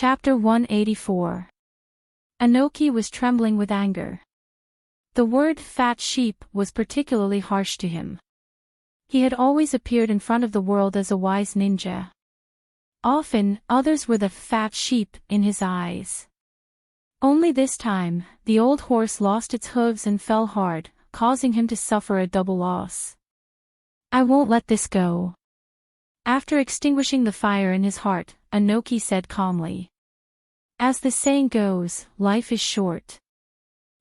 Chapter 184. Anoki was trembling with anger. The word fat sheep was particularly harsh to him. He had always appeared in front of the world as a wise ninja. Often, others were the fat sheep in his eyes. Only this time, the old horse lost its hooves and fell hard, causing him to suffer a double loss. I won't let this go. After extinguishing the fire in his heart, Anoki said calmly. As the saying goes, life is short.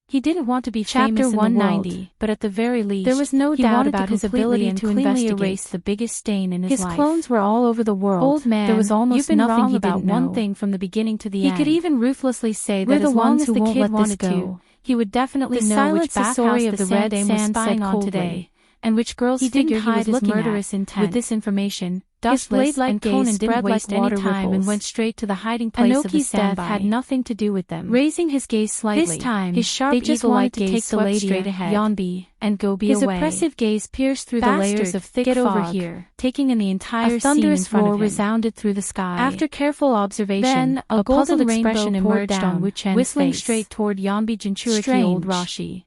He didn't want to be famous in the world, but at the very least, there was no doubt about his ability to cleanly erase the biggest stain in his life. His clones were all over the world. Old man, there was almost nothing he didn't know. One thing from the beginning to the end. He could even ruthlessly say that as long as the kid wanted to, he would definitely know which bathhouse the red dame was spying on today, and which girl's figure he was looking murderous intent. With this information, Dustless and Conan didn't waste any time and went straight to the hiding place of the Sandby. Anoki's death had nothing to do with them. Raising his gaze slightly, this time, his sharp eagle-like gaze swept straight ahead, Yanbi, and go be away. His oppressive gaze pierced through the layers of thick fog, over here, taking in the entire scene in front of him. A thunderous roar resounded through the sky. After careful observation, then, a golden expression emerged on Wu Chen's whistling face, straight toward Yanbi Jinchuriki old Rashi.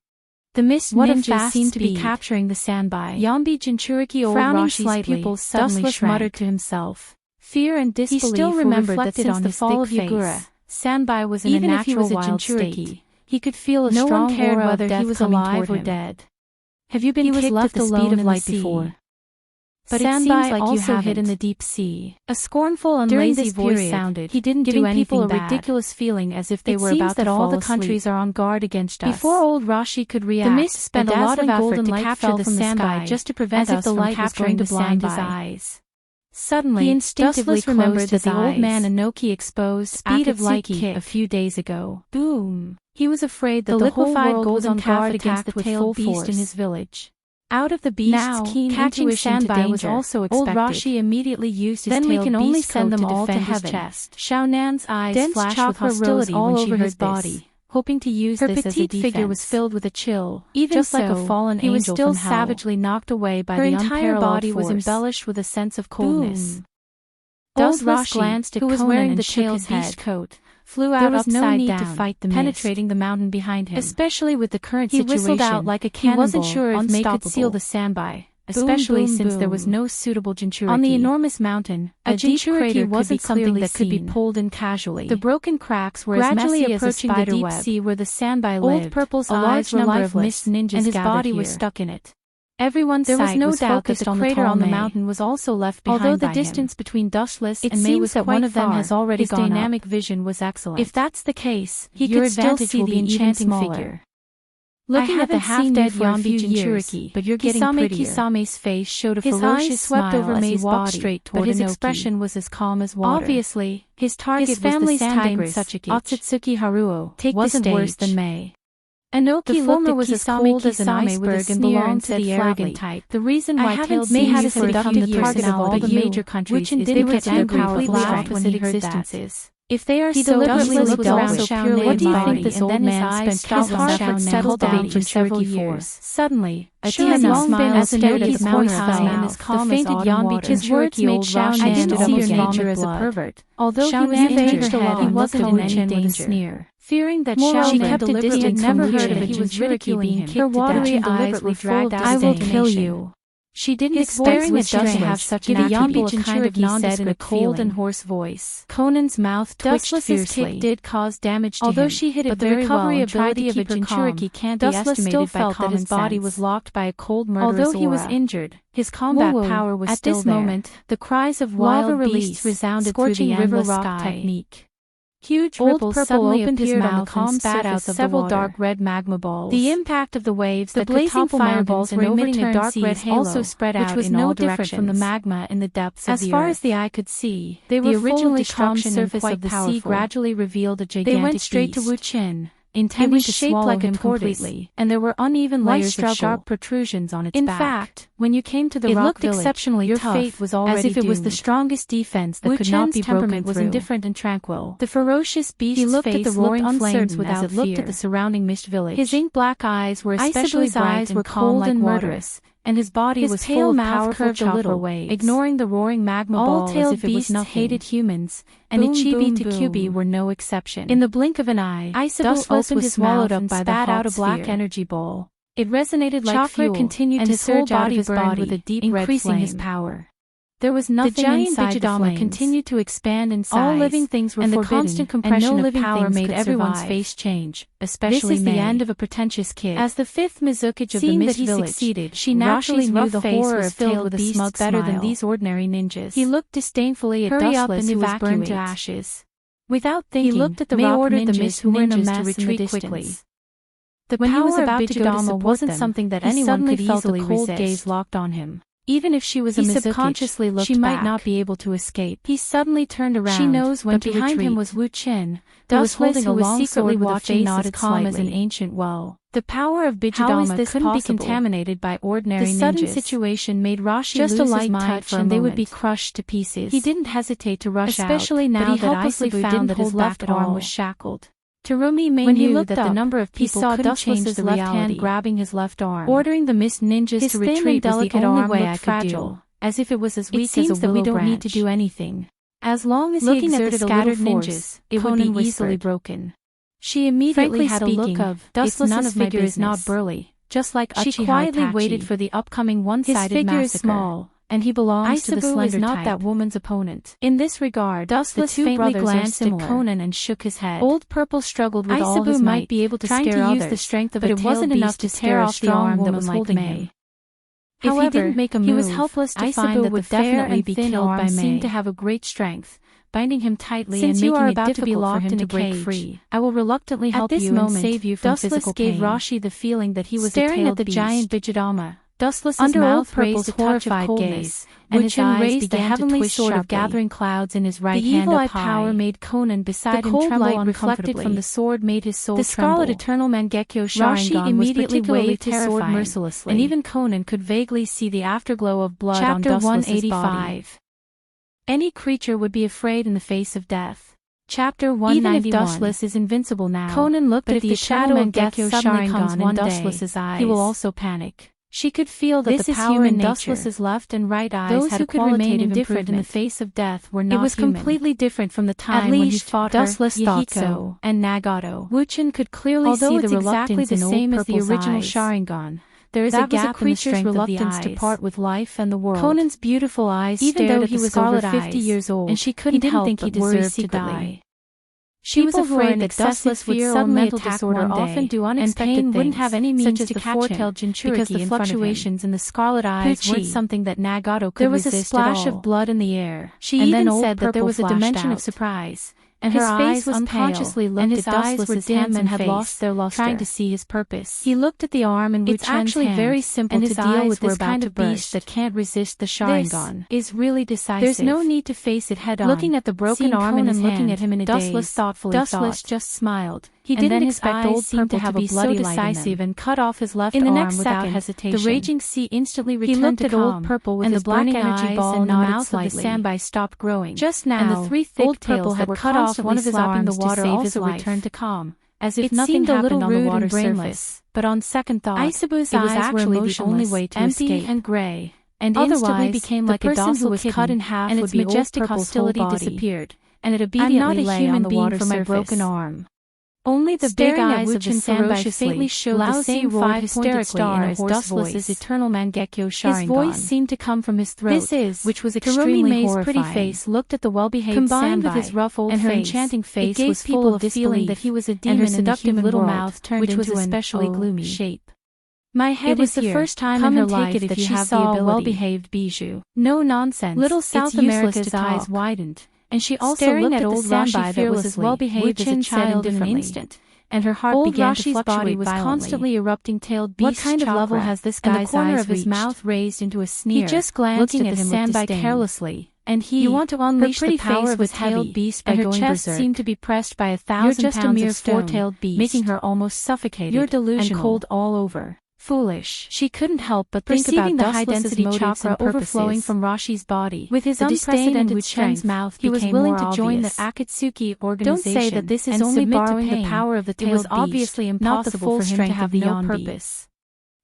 The mist ninjas seemed to be capturing the Sandby. Yanbi Jinchuriki old Rashi's pupils suddenly shrank. Muttered to himself. Fear and disbelief he still remembered that since the fall of Yagura, Sandby was in a natural wild state. He could feel a strong aura whether he was alive or dead. Have you been kicked at the speed of light before? But it seems like you have hid in the deep sea. A scornful and lazy voice sounded. He didn't do anything people a ridiculous feeling as if they were about to fall asleep. It seems that all the countries are on guard against us. Before old Rashi could react, the mist spent a lot of effort to capture the Sandby just to prevent us from capturing the blind his eyes. Suddenly, he instinctively remembered that the old man Anoki exposed speed of light kick a few days ago. Boom! He was afraid that the liquefied golden guard against the tailed beast in his village. Out of the beast's keen intuition to danger, was also expected. Old Rashi immediately used his tailed beast coat to defend his chest. Xiao Nan's eyes flashed with hostility all over his body, hoping to use this as a defense. Her petite figure was filled with a chill, even just like a fallen angel from hell. He was still savagely knocked away by the unparalleled force. Her entire body was embellished with a sense of coldness. Old Rashi glanced at Conan and shook his head. Coat flew out upside down, penetrating the mountain behind him. Especially with the current situation, he whistled out like a cannonball. He wasn't sure if May could seal the Sandby, especially since there was no suitable Jinchuriki. On the enormous mountain, a deep crater wasn't something that could be pulled in casually. The broken cracks were gradually approaching the deep sea where the Sandby lived. Old Purple's eyes were lifeless, and his body was stuck in it. Everyone's sight was focused on the crater on the mountain was also left behind by him. Although the distance between Dustless and May was quite far, one of them has already gone up. His dynamic vision was excellent. If that's the case, he could still see the enchanting figure. Looking at the half-dead Yanbi Jinchuriki, but you're getting prettier. Kisame's face showed a ferocious smile over May's body, but his expression was as calm as water. Obviously, his target was the Sand-Tigress, Otsutsuki Haruo, wasn't worse than May. Anoki looked at was as cold as an iceberg and belonged to the arrogant type. The reason why tailed May had become the target of all the major countries is they get angry completely opposite existences. If they are so deliberately around so purely what do you think this old man spent his heart settled down for several years? Suddenly, a had long been as steady as Moi's and as calm as autumn water. His words made Xiao Nan didn't see your nature as a pervert. Although he was injured, he wasn't in any danger. Fearing that Xiao Nan kept a distance, never heard of it, he was ridiculing him. Her watery eyes were full of I will kill you. She didn't expect Dustless to have such an ample kind of nondescript in a cold and hoarse voice. Conan's mouth twitched fiercely. Kick did cause damage to him, she hit it very well and tried to keep her calm. Dustless still felt that his body was locked by a cold murderous aura. Although he was injured, his combat power was still there. At this moment, the cries of wild beasts resounded through the endless sky. Technique. Huge ripples suddenly opened his mouth and spat out several dark red magma balls. The impact of the waves that could topple fireballs and emitting a dark red halo also spread out in all directions from the magma in the depths of the earth. As far as the eye could see, the originally calm surface of the sea gradually revealed a gigantic beast. They went straight to Wu Chen, intending to swallow him completely, and there were uneven layers of sharp protrusions on its back. In fact, when you came to the rock village, exceptionally your fate was already as if it was the strongest defense that could not be broken. Was indifferent and tranquil. The ferocious beast's face looked uncertain as it looked at the surrounding mist village. His ink-black eyes were especially bright and cold and murderous, and his body was full of powerful chopper waves, ignoring the roaring magma ball as if it was nothing. Hated humans, and Ichibi to Kyubi were no exception. In the blink of an eye, Dustless was swallowed up by the hot out a black energy ball. It resonated like fuel, continued to surge out of his body with a deep red flame, increasing his power. There was nothing inside the flames. Continued to expand in size. All living things were forbidden, and the constant compression of power made everyone's face change, especially May. This is the end of a pretentious kid. As the fifth Mizukage of the Mist Village, succeeded, she naturally knew the horror of filled with a smug better than these ordinary ninjas. He looked disdainfully at Dustless, who was burned to ashes. Without thinking, he looked at the rock ordered the Mist who were in a mess to retreat quickly. When he was about to go to support wasn't something that anyone could easily resist. Cold gaze locked on him. Even if she was a Mizukage, subconsciously looked she might not be able to escape. He suddenly turned around. She knows when to retreat. Behind him was Wu Qin, who was holding a long sword with a face as calm as an ancient well. The power of Bijidama couldn't be contaminated by ordinary ninjas. The sudden situation made Rashi just lose his mind for a moment. They would be crushed to pieces. He didn't hesitate to rush out, especially now that Aisabu found that his left arm was shackled. Terumi May knew that the number of people couldn't change the left hand grabbing his left arm. Ordering the Mist Ninjas to retreat was the only way I could do, as if it was as weak as a willow branch. It seems that we don't need to do anything. As long as he exerted a little force, it would be easily broken. She immediately had a look of, Dustless's figure is not burly, just like Uchiha Itachi. She quietly waited for the upcoming one-sided massacre. His figure is small, and he belongs to the slender type. Not that woman's opponent. In this regard, Dustless faintly glanced at Conan and shook his head. Old Purple struggled with all his might, might be able to scare others, use the strength of but it wasn't enough to tear off the arm that was holding May. However, if he didn't make a move, he was helpless to find that the fair and thin arm seemed to have a great strength, binding him tightly and making it difficult for him to break free. I will reluctantly help you and save you from physical pain. Dustless gave Rashi the feeling that he was staring at the giant Bijidama. Dustless's mouth raised a horrified gaze, and his eyes raised the heavenly sword of gathering clouds in his right hand up high. The evil eye power made Conan beside him tremble uncomfortably. The cold light reflected from the sword made his soul tremble. The scarlet eternal Mangekyo Sharingan was particularly terrifying, mercilessly, and even Conan could vaguely see the afterglow of blood on Dustless's body. Any creature would be afraid in the face of death. Chapter 191. Even if Dustless is invincible now, Conan looked at the shadow of Mangekyo Sharingan in Dustless's eyes. He will also panic. She could feel that the power in Dustless's left and right eyes had a qualitative indifferent in the face of death were not human. It was completely different from the time when he fought Dustless thought so, and Nagato. Wuchen could clearly see the reluctance in Old Purple's original Sharingan. There is a gap in the strength of the eyes to part with life and the world. Conan's beautiful eyes even though he was over 50 years old, and she couldn't help but worry secretly. She was afraid that Dustless would suddenly attack one day, often do unexpected and pain wouldn't have any means to catch him, because the fluctuations in the scarlet eyes weren't something that Nagato could resist at all. There was a splash of blood in the air. She even said that there was a dimension of surprise, and her eyes was unconsciously looked and his eyes were dim and had lost their luster, trying to see his purpose. He looked at the arm in Wu Chen's hand, actually very simple to deal with this kind of beast that can't resist the Sharingan. This is really decisive. There's no need to face it head on. Looking at the broken arm in his hand, looking at him in a daze, Dustless just smiled. He didn't expect Old Purple to have a bloody so decisive and cut off his left arm without hesitation. The raging sea instantly returned to calm. He looked at Old Purple with his black energy ball and the mouth of the sandby stopped growing. Just now, and the three thick tails that were cut off one of his arms the water also returned to calm, as if nothing happened on the water surface. But on second thought, Aisabu's eyes were actually the only way to escape, and gray, and instantly became like a docile kitten, cut in half, and its majestic hostility disappeared, and it obediently lay on the water surface. I'm not a human being for my broken arm. Only the big eyes of the sandby faintly showed the same five-pointed star as Dustless's eternal Mangekyo Sharingan. His voice seemed to come from his throat, which was extremely horrifying. Pretty face looked at the well-behaved combined with his rough old and her enchanting face was full of the feeling that he was a demon, and her seductive little mouth turned into an especially gloomy shape. My head is the first time in her life that she saw a well-behaved bijou. No nonsense. Little South America's eyes widened. And she also looked at old Rashi that was as well behaved as a child in an instant, and her heart began to fluctuate violently. Was constantly erupting tailed beast. What kind of level has this guy's eyes reached? And the corner of his mouth raised into a sneer. He just glanced at the sandby carelessly, and you want to unleash the power of a tailed beast by going berserk. Her chest seemed to be pressed by 1,000 pounds of stone. You're just a mere four-tailed beast, making her almost suffocated. You're delusional and cold all over. Foolish. She couldn't help but think about the high-density chakra overflowing from Rashi's body. With his unprecedented strength, he was willing to join the Akatsuki organization. Don't say that this is only borrowing the power of the tailed beast. It was obviously impossible for him to have no purpose.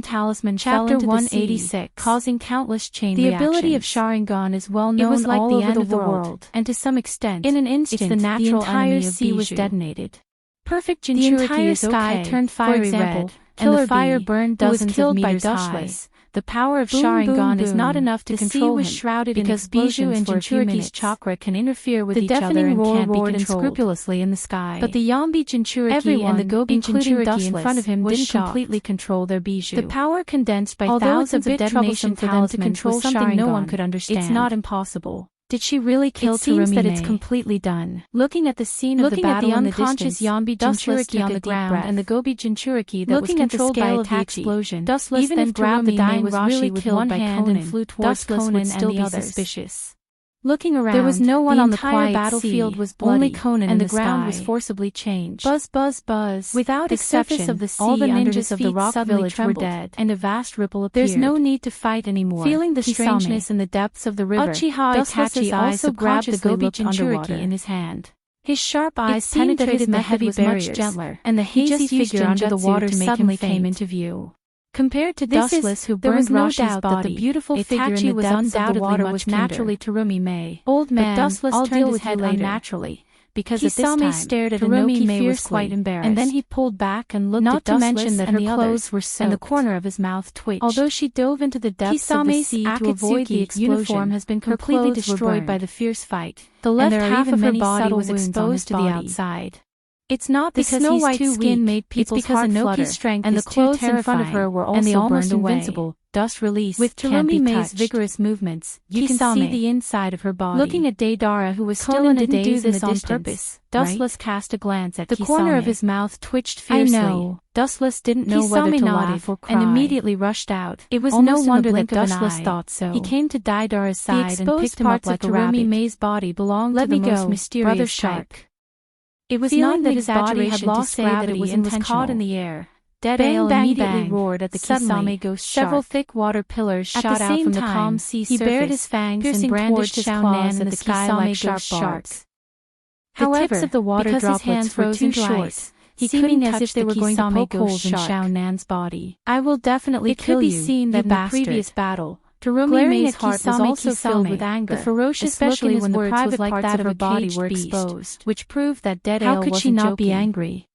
Sharingan talisman fell Chapter into the 186, sea, causing countless chain The reactions. ability of Sharingan is well known It was like all the over end the of the world, world, and to some extent, in an instant, it's the natural entire enemy of sea was Bijou. detonated. Perfect The Jinchuriki entire is sky okay. turned For fiery example, red, and the Killer fire Bee, burned who was dozens killed of by meters high, Dushless, The power of Sharingan is not enough to control him, shrouded because Bijou and Jinchuriki's chakra can interfere with each other and can't be controlled unscrupulously in the sky. But the Yambi Jinchuriki and the Gobi Jinchuriki in front of him didn't completely control their Bijou. The power condensed by thousands of detonation for them to control something no one could understand. It's not impossible. Did she really kill Terumi? It seems that it's completely done. Looking at the scene of the battle in the distance, Yambi Jinchuriki on the ground and the Gobi Jinchuriki that was controlled by the explosion, Dustless then grabbed the dying Rashi with one hand and flew towards Conan and the other. Suspicious. Looking around, there was no one on the quiet battlefield. Was bloody, only Conan and the ground was forcibly changed. Buzz, buzz, buzz. Without exception, of the sea, all the ninjas of the rock village were dead, and a vast ripple appeared. There's no need to fight anymore. Feeling the strangeness in the depths of the river, Uchiha also grabbed the Gobi Jinchuriki in his hand. His sharp eyes penetrated the heavy barriers, and the hazy figure under the water suddenly came into view. Compared to Dustless, who burned Rashi's body, that the beautiful figure in the depths of the water was naturally Terumi May. Old man, Dustless turned his head unnaturally, because at this time, stared at Terumi May was quite embarrassed. And then he pulled back and looked at Dustless, not to mention that her clothes were soaked, and the corner of his mouth twitched. Although she dove into the depths of the sea to avoid the explosion, uniform has been completely destroyed by the fierce fight. The left half of her body was exposed to the outside. It's not because Snow White's skin made people's heart flutter, strength and the clothes in front of her were also almost invincible. Dust release with Terumi May's vigorous movements, you can see the inside of her body. Looking at Deidara, who was still in a daze in the distance, Dustless cast a glance at the corner of his mouth twitched fiercely. I know. Dustless didn't know whether to laugh or cry, and immediately rushed out. It was no wonder that Dustless thought so. He came to Deidara's side and picked him up like a rabbit. Terumi May's body belonged to the most mysterious shark. It was not that his body had lost gravity and was caught in the air. Dead Ale immediately roared at the Kisame ghost shark. Several thick water pillars shot out from the calm sea surface. He bared his fangs and brandished his claws at the sky like sharp sharks. However, the tips of the water droplets were too short, seeming as if they were going to poke holes in Shao Nan's body. I will definitely kill you, you bastard. It could be seen that in the previous battle, Terumi May's heart was also filled with anger, the ferocious especially when the private parts of her body were exposed, which proved that Dead Ale wasn't joking. How could she not be angry?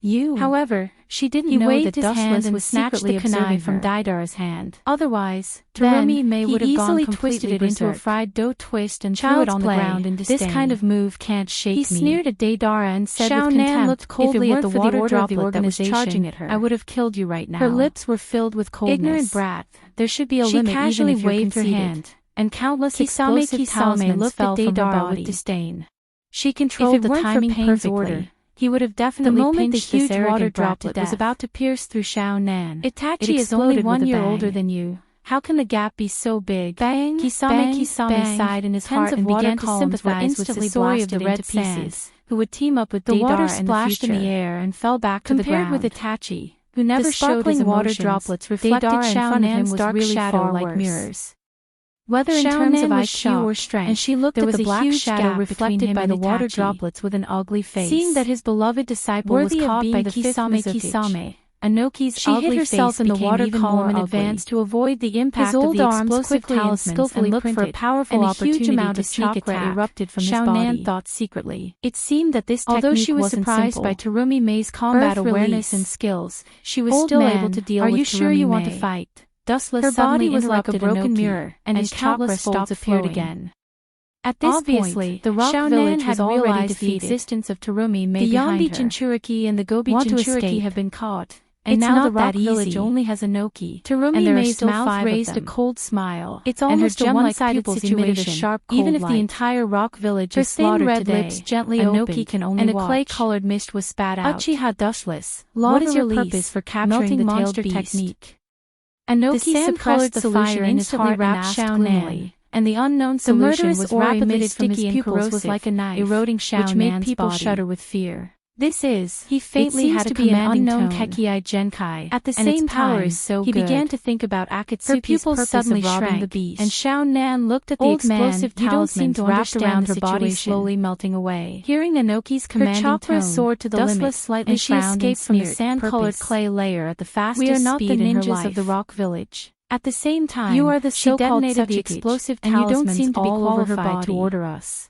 However, she didn't know that Dustless was secretly observing from Deidara's hand. Otherwise, Terumi May would have easily twisted it into a fried dough twist and threw it on the ground in disdain. This kind of move can't shake me. He sneered at Deidara and said with contempt, looked coldly at the water droplet that was charging at her. I would have killed you right now. Her lips were filled with coldness. Ignorant brat, there should be a limit even if you're waved her hand, and countless explosive talismans fell from her body with disdain. She controlled the timing perfectly. He would have definitely pinched this arrogant droplet was about to pierce through Shao Nan. Itachi is only 1 year older than you. How can the gap be so big? Bang! Kisame sighed in his heart and began to sympathize with Sasori of the Red Sands, who would team up with Deidara in the future. The water splashed in the air and fell back to the ground. Compared with Itachi, who never showed his emotions, water droplets reflected Shao Nan's dark shadow like mirrors. Whether in terms of IQ or strength, and she looked at the black shadow reflected by the water droplets with an ugly face. Seeing that his beloved disciple was caught by the Kisame, Anoki's ugly face in the water column in advance to avoid the impact of the explosive talismans and looked for a powerful opportunity to sneak attack. Erupted from Shao Nan thought secretly. It seemed that this technique, although she was surprised by Terumi May's combat awareness and skills, she was still able to deal with Terumi May. Are you sure you want to fight? Dustless her body was like a broken mirror, and his countless folds appeared again. At this point, the rock village had realized the existence of Terumi May behind her. The Yambi Jinchuriki and the Gobi Jinchuriki have been caught, and now the rock village only has Inoki. Terumi May's mouth raised a cold smile. It's almost a one-sided situation. Even if the entire rock village is slaughtered today, lips gently opened, and a clay-colored mist was spat out. Uchiha Dustless, what is your purpose for capturing the monster technique? Anoki suppressed the fire in his heart and asked gloomily, and the unknown solution was rapidly from his pupils was like a knife, eroding Shao which made people shudder with fear. This is, he faintly had a commanding tone. Kekii Genkai. At the same time, he began to think about Akatsuki's purpose suddenly of robbing the beast, and Shao Nan looked at the explosive talismans wrapped around her body slowly melting away. Hearing Anoki's commanding tone, her chakra soared to the limit, and she escaped from the sand-colored clay layer at the fastest speed in her life. Of the rock village. At the same time, you are the so-called the explosive talismans and you don't seem to be qualified to order us.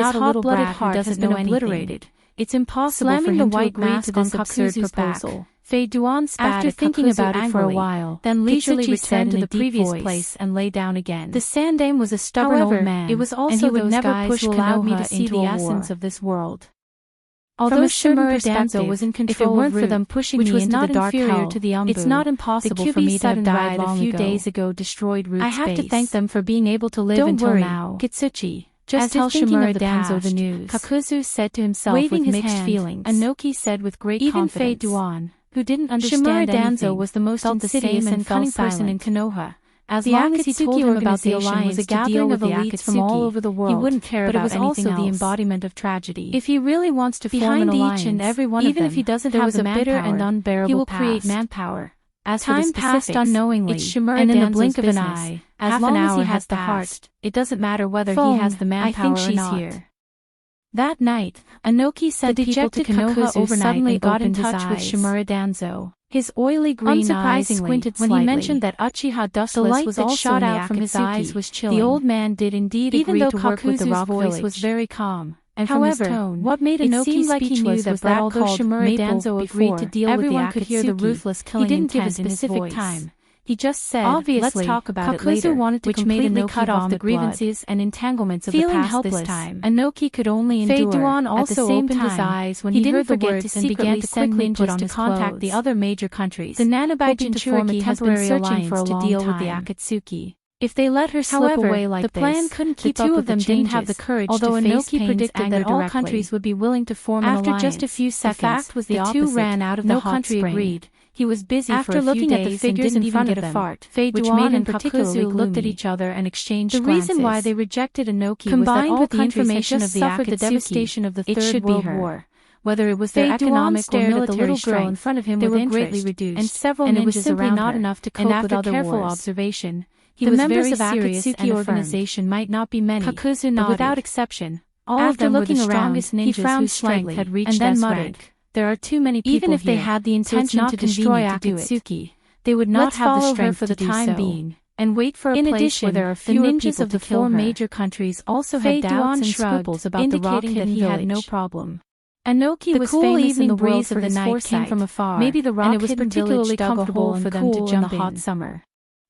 am his not a little hot-blooded brat who heart doesn't has been know anything. obliterated. It's impossible Slamming for him the to white agree mask to this on absurd Kakuzu's proposal. back. Fei Duan spat After at thinking Kakuzu about it for a angrily, while, then leisurely Kitsuchi returned said to in the a deep previous voice, place and lay down again. The Sandame was a stubborn However, old man, it was also and he would those never guys push who allowed me Konoha to see into the a essence war. of this world. From Although a certain Shimura perspective, Danzo was in if it control weren't of for Root, them pushing which me was into not the dark inferior hell, to the Umbu, it's not impossible the for me QB's to have sudden died ride long a few ago. days ago destroyed Root's I have to base. thank them for being able to live Don't until worry, now. Kitsuchi. Just As tell thinking Shimura of the Danzo past, the news, Kakuzu said to himself waving with his mixed hand, feelings. Anoki said with great Even Fei confidence. Duan, who didn't understand anything, was the most insidious and cunning person in Konoha. As long as he told him about the alliance was a gathering of elites from all over the world, he wouldn't care about anything else. But it was also the embodiment of tragedy. If he really wants to form an alliance, each and every one even if he doesn't have the manpower, bitter and unbearable he will create manpower. As time passed unknowingly, and in the blink of an eye, as long as he has the heart, it doesn't matter whether he has the manpower or not. Here. That night, Inoki sent people to Konoha overnight and got in touch with Shimura Danzo. His oily green eyes squinted slightly. When he mentioned that Uchiha Dustless was also shot out from his eyes was chilling. The old man did indeed agree to work with the rock village. Voice was very calm. And however, from his tone, what made Inoki like he knew that although Shimura Danzo agreed to deal with the Akatsuki, could hear the ruthless killing he didn't give a specific time. He just said, obviously, let's talk about it later, wanted to which made Inoki cut off the grievances and entanglements of the past helpless, this time. Inoki could only endure. Duan also opened his eyes when he heard the words and began to send ninjas to contact the other major countries, the Nanabai Jinchuriki has been searching for a long time to deal with the Akatsuki. If they let her slip away like this, the plan couldn't keep up with the changes. The two of them didn't have the courage to face Inoki predicted that all countries would be willing to form an alliance. After just a few seconds, the fact was the two ran out of the hot spring. Agreed. He was busy after looking at the figures in front of them, which made him particularly looked at each other and exchanged glances. The reason why they rejected Inoki combined was that all with the information of the suffered the devastation of the Third World War. Whether it was their economic or military strength in front of him, they were greatly reduced, and several ninjas around not enough to cope with other careful observation. He was very serious and the organization might not be many, but without exception, all of them were the strongest ninjas whose strength had reached this rank. There are too many people. Even if they had the intention to destroy Akatsuki, they would not have the strength for the time being, and wait for a place where there are fewer ninjas of the four major countries also had doubts and scruples about the rock hidden village. He had no problem. Inoki was famous in the breeze of the night came from afar, maybe the rock hidden village dug a hole for them to jump in the hot summer.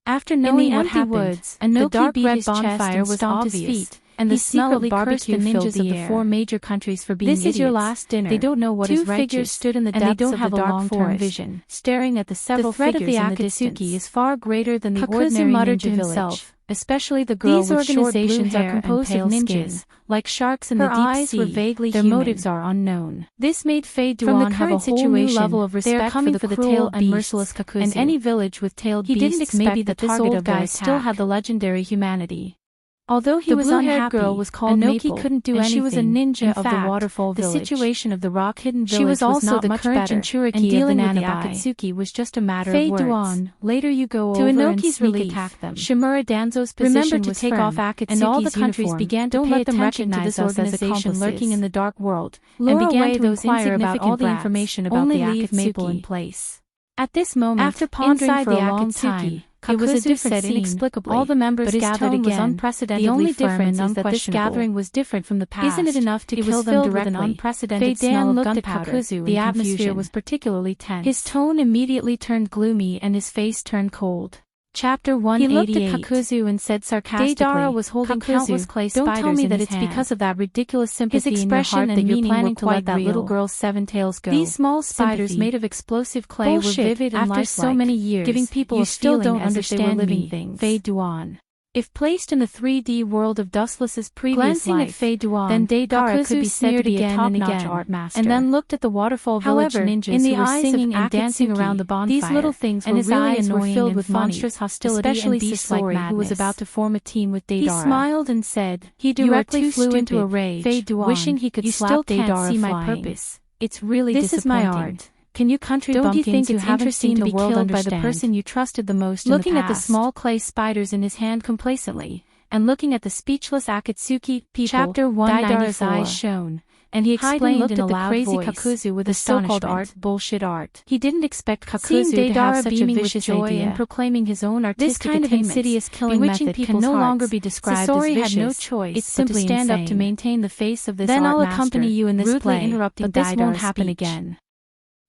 After knowing what happened, the dark red bonfire was obvious. And the smell of barbecue the ninjas of the four major countries for being idiots. This is your last dinner. They don't know what is righteous. Two figures stood in the depths of the dark forest, vision, staring at the several figures in the Akatsuki is far greater than the ordinary muttered to himself, especially the girl with short blue hair and pale skin. Like sharks in the deep sea, vaguely their motives are unknown. This made Fei Duan have a whole new level of respect for the tailed and merciless Kakuzu. And any village with tailed beasts, he didn't expect maybe the target of guy still had the legendary humanity. Although he was unhappy, girl was called Inoki Maple, couldn't do anything. She was a ninja of the waterfall village. The situation of the rock hidden village was also the current Jinchuriki, and dealing with the Akatsuki was just a matter of words. Duan, later you go over and sneak attack them. Shimura Danzo's position was take off Akatsuki's and all the countries uniform. Began to pay attention to this organization lurking in the dark world, and began to inquire about all the information about the Akatsuki. Maple in place. At this moment, after pondering for a long time, it was a different scene. Inexplicably. All the members gathered again. Was unprecedentedly the only difference is that this gathering was different from the past. Isn't it enough to kill them directly? With an unprecedented smell of gunpowder. The atmosphere was particularly tense. His tone immediately turned gloomy and his face turned cold. Chapter 188. He looked at Kakuzu and said sarcastically, Deidara was holding countless clay spiders. Don't tell me that it's because of that ridiculous sympathy in your heart that you're planning to let that little girl's seven tails go. These small spiders made of explosive clay were vivid and lifelike. After so many years, giving people you still don't understand living things. Fei Duan. If placed in the 3D world of Dustless's previous life, at Fei Duan, then Deidara could be said to be a top-notch art master. And then looked at the waterfall village ninjas in the who were singing and dancing around the bonfire. These little things were really annoying and filled with monstrous hostility, especially Sisori, who was about to form a team with Deidara. He smiled and said, he directly flew into a rage, Fei Duan, wishing he could slap Deidara see my purpose. It's really disappointing. This is my art. Can you country don't bumpkins you think it's who haven't seen the world killed by the person you trusted the most looking in the past. At the small clay spiders in his hand complacently, and looking at the speechless Akatsuki people, Chapter 194. Deidara's eyes shone, and he explained in a loud crazy voice, Kakuzu with the so-called art, bullshit art. He didn't expect Kakuzu to have such a vicious joy in proclaiming his own artistic this kind of insidious killing method can no longer be described as vicious. Had no choice it's simply to stand up to maintain the face of this art master. Then I'll accompany you in this play, but this won't happen again.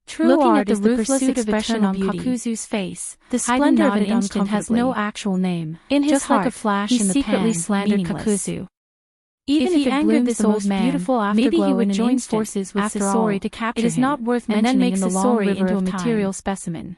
True looking art is the ruthless expression on Kakuzu's face. The splendor of an instant has no actual name. In his just heart, like a flash he in the secretly slandered Kakuzu. Even if he angered this old man, maybe he would join forces with Sisori to capture him. It is not worth mentioning in the long river into a material specimen.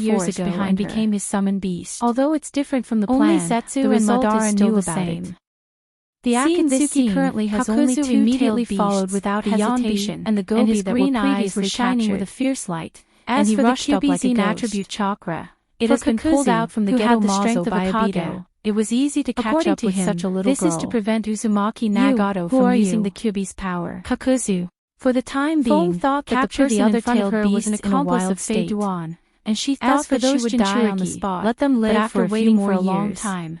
years forest ago behind and her. became his summoned beast. Although it's different from the Only plan, Setsu the and result Madara is still knew the about same. it. The Seeing this Akatsuki scene, currently has only Kakuzu 2 immediately tailed followed beasts, without a the Yanbi Yanbi and the Gobi and his that green were eyes previously were shining with captured. a fierce light, As and he for the rushed up like a Kyubi-zen ghost. attribute chakra, it For has been pulled Kakuzu, out from the who Gedo had the Mazo strength of by a Kage, Obito. it was easy to catch According up to with him, such a little this girl. is to prevent Uzumaki You, Nagato who from are using you? the Kyubi's power. Kakuzu. For the time Fong being, thought that the capture person the other in front of tailed her was an beasts in a accomplice wild of Fei state. Duan, and she As thought for that she those would die on the Jinchuriki, spot. let them live but after for a few waiting more for a long years. time,